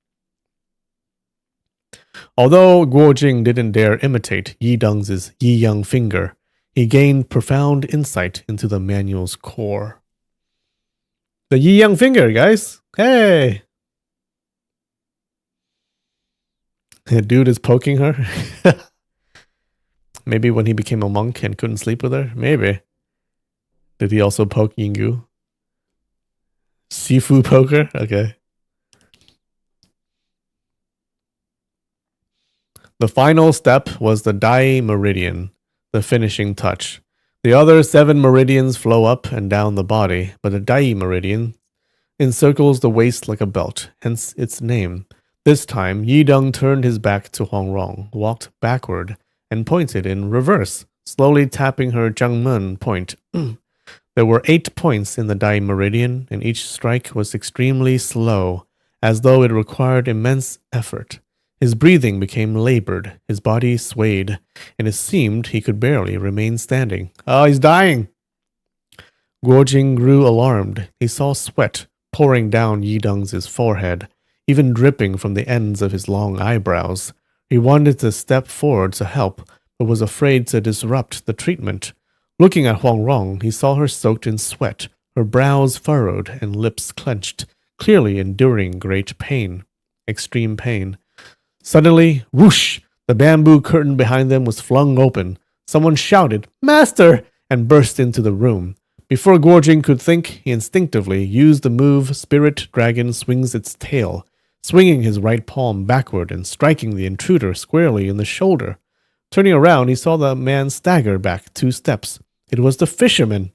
Although Guo Jing didn't dare imitate Yi Deng's Yi Yang finger, he gained profound insight into the manual's core. The Yi Yang finger, guys! Hey! The dude is poking her? Maybe when he became a monk and couldn't sleep with her? Maybe. Did he also poke Yinggu? Sifu poker? Okay. The final step was the Dai Meridian, the finishing touch. The other 7 meridians flow up and down the body, but the Dai Meridian encircles the waist like a belt, hence its name. This time, Yi Deng turned his back to Huang Rong, walked backward, and pointed in reverse, slowly tapping her Zhangmen point. There were 8 points in the Dai Meridian, and each strike was extremely slow, as though it required immense effort. His breathing became labored, his body swayed, and it seemed he could barely remain standing. Oh, he's dying! Guo Jing grew alarmed. He saw sweat pouring down Yi Deng's forehead, even dripping from the ends of his long eyebrows. He wanted to step forward to help, but was afraid to disrupt the treatment. Looking at Huang Rong, he saw her soaked in sweat, her brows furrowed and lips clenched, clearly enduring great pain. Extreme pain. Suddenly, whoosh! The bamboo curtain behind them was flung open. Someone shouted, "Master!" and burst into the room. Before Guo Jing could think, he instinctively used the move Spirit Dragon Swings Its Tail, swinging his right palm backward and striking the intruder squarely in the shoulder. Turning around, he saw the man stagger back 2 steps. It was the fisherman.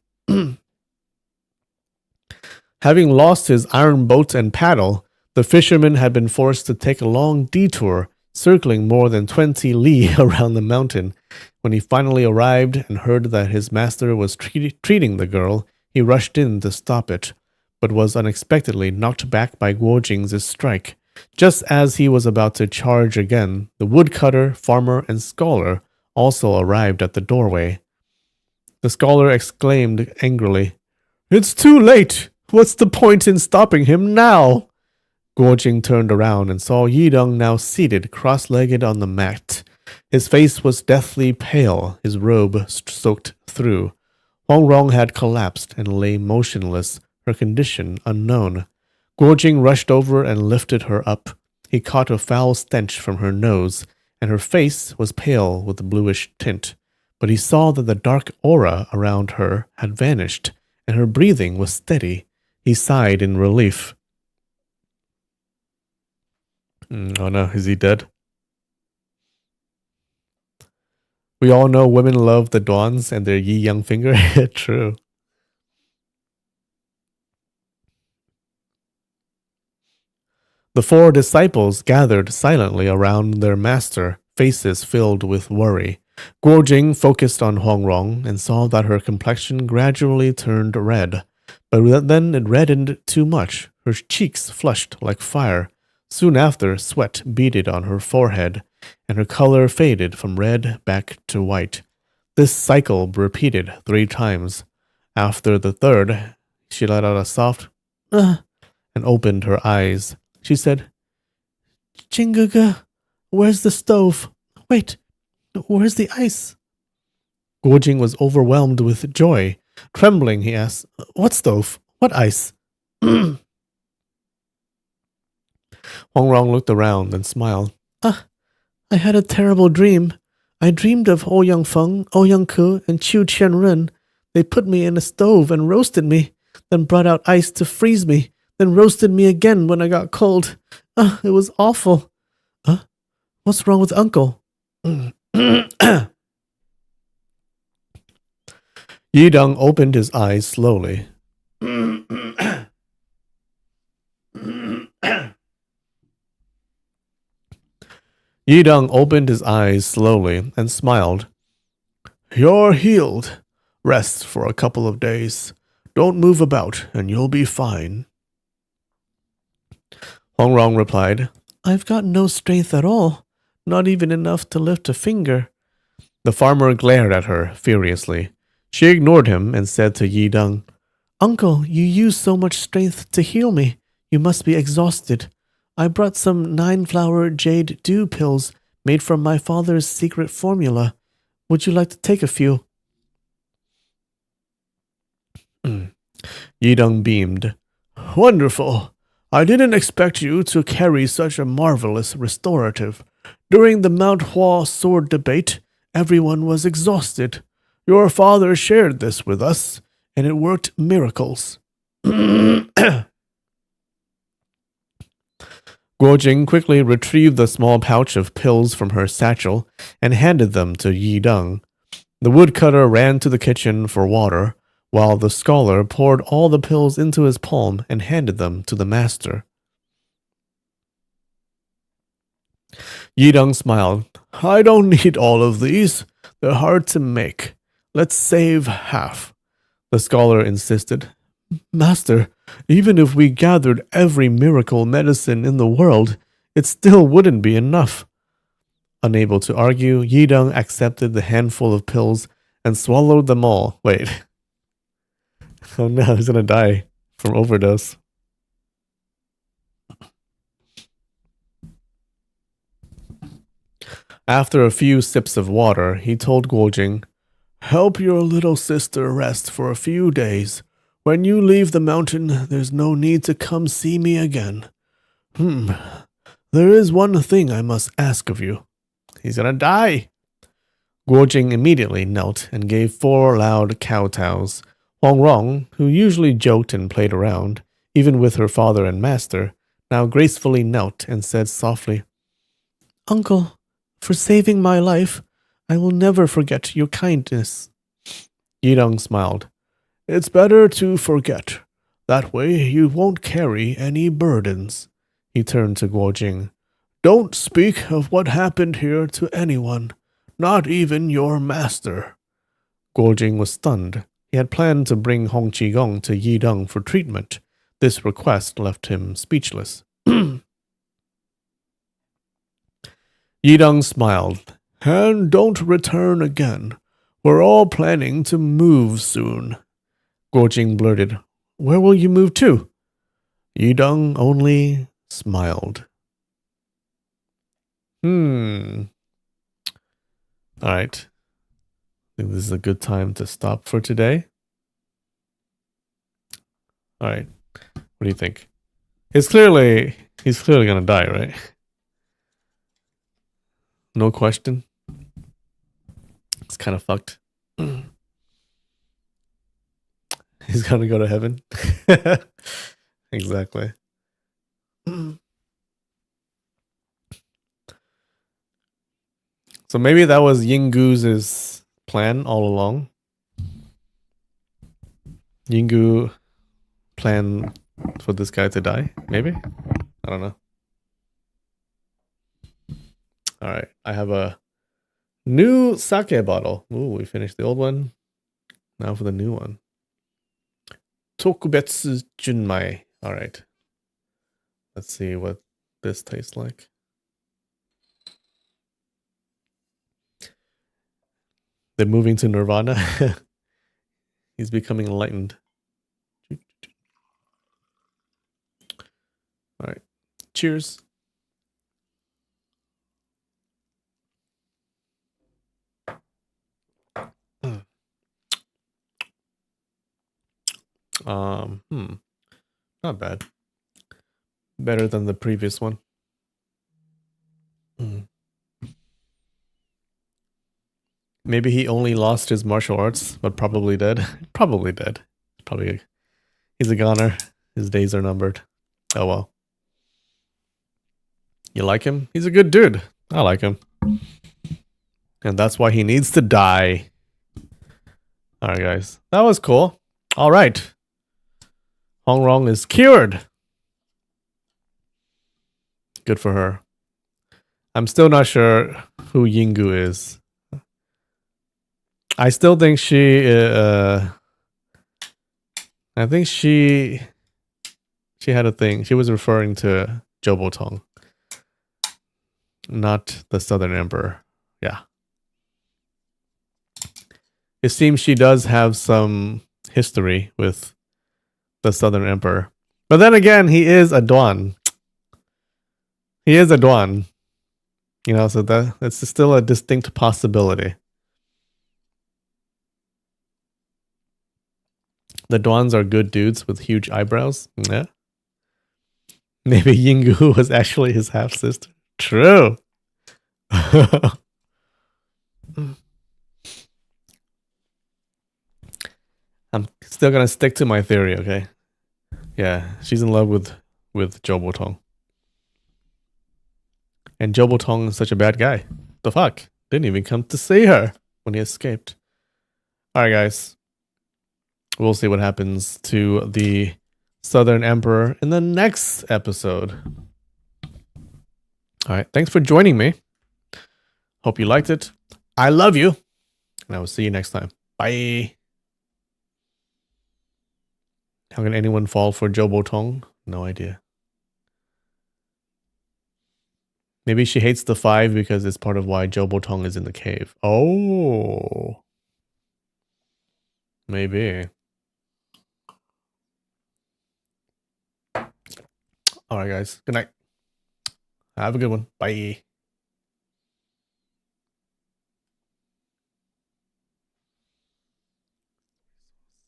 Having lost his iron boat and paddle, the fisherman had been forced to take a long detour, circling more than 20 li around the mountain. When he finally arrived and heard that his master was treating the girl, he rushed in to stop it, but was unexpectedly knocked back by Guo Jing's strike. Just as he was about to charge again, the woodcutter, farmer, and scholar also arrived at the doorway. The scholar exclaimed angrily, "It's too late! What's the point in stopping him now?" Guojing turned around and saw Yidong now seated cross-legged on the mat. His face was deathly pale, his robe soaked through. Hongrong had collapsed and lay motionless, her condition unknown. Guojing rushed over and lifted her up. He caught a foul stench from her nose, and her face was pale with a bluish tint. But he saw that the dark aura around her had vanished, and her breathing was steady. He sighed in relief. Oh no, is he dead? We all know women love the Dawns and their Yi Yang finger. True. The 4 disciples gathered silently around their master, faces filled with worry. Guojing focused on Hongrong and saw that her complexion gradually turned red. But then it reddened too much. Her cheeks flushed like fire. Soon after, sweat beaded on her forehead, and her color faded from red back to white. This cycle repeated 3 times. After the 3rd, she let out a soft and opened her eyes. She said, Jinguge, where's the stove? Wait, where's the ice? Guojing was overwhelmed with joy. Trembling, he asked, What stove? What ice? Hongrong looked around and smiled. I had a terrible dream. I dreamed of Ouyang Feng, Ouyang Ku, and Qiu Qianren. They put me in a stove and roasted me, then brought out ice to freeze me, then roasted me again when I got cold. It was awful. What's wrong with Uncle? Yidong opened his eyes slowly. Yidong opened his eyes slowly and smiled. You're healed. Rest for a couple of days. Don't move about and you'll be fine. Hongrong replied, I've got no strength at all. Not even enough to lift a finger. The farmer glared at her furiously. She ignored him and said to Yidong, Uncle, you used so much strength to heal me. You must be exhausted. I brought some 9-flower jade dew pills made from my father's secret formula. Would you like to take a few? Yidong beamed. Wonderful. I didn't expect you to carry such a marvelous restorative. During the Mount Hua sword debate, everyone was exhausted. Your father shared this with us, and it worked miracles. Guojing quickly retrieved the small pouch of pills from her satchel and handed them to Yidong. The woodcutter ran to the kitchen for water, while the scholar poured all the pills into his palm and handed them to the master. Yidong smiled. I don't need all of these. They're hard to make. Let's save half. The scholar insisted. Master, even if we gathered every miracle medicine in the world, it still wouldn't be enough. Unable to argue, Yidong accepted the handful of pills and swallowed them all. Wait. Oh no, he's gonna die from overdose. After a few sips of water, he told Guojing, Help your little sister rest for a few days. When you leave the mountain, there's no need to come see me again. There is one thing I must ask of you. He's gonna die. Guojing immediately knelt and gave 4 loud kowtows. Hongrong, who usually joked and played around, even with her father and master, now gracefully knelt and said softly, Uncle, for saving my life, I will never forget your kindness. Yidong smiled. It's better to forget. That way you won't carry any burdens. He turned to Guojing. Don't speak of what happened here to anyone, not even your master. Guojing was stunned. He had planned to bring Hong Qigong to Yidong for treatment. This request left him speechless. Yidong smiled. And don't return again. We're all planning to move soon. Guojing blurted, Where will you move to? Yidong only smiled. All right. I think this is a good time to stop for today. All right. What do you think? He's clearly gonna die, right? No question. It's kind of fucked. He's gonna go to heaven. Exactly. So maybe that was Yingu's plan all along. Yingu planned for this guy to die, maybe? I don't know. All right, I have a new sake bottle. Ooh, we finished the old one. Now for the new one. Tokubetsu Junmai. All right. Let's see what this tastes like. They're moving to Nirvana. He's becoming enlightened. All right. Cheers. Not bad. Better than the previous one. Maybe he only lost his martial arts, but probably dead. Probably dead. He's a goner. His days are numbered. Oh well. You like him? He's a good dude. I like him. And that's why he needs to die. Alright, guys. That was cool. Alright. Hong Rong is cured. Good for her. I'm still not sure who Yingu is. I still think she I think she had a thing. She was referring to Jobo Tong, not the Southern Emperor. Yeah. It seems she does have some history with the Southern Emperor. But then again, he is a Duan. He is a Duan. You know, so that's still a distinct possibility. The Duans are good dudes with huge eyebrows. Yeah. Maybe Yingu was actually his half sister. True. I'm still gonna stick to my theory, okay? Yeah, she's in love with Jobo Tong. And Jobo Tong is such a bad guy. The fuck? Didn't even come to see her when he escaped. Alright, guys. We'll see what happens to the Southern Emperor in the next episode. Alright, thanks for joining me. Hope you liked it. I love you. And I will see you next time. Bye. How can anyone fall for Jobo Tong? No idea. Maybe she hates the 5 because it's part of why Jobo Tong is in the cave. Oh. Maybe. Alright, guys. Good night. Have a good one. Bye.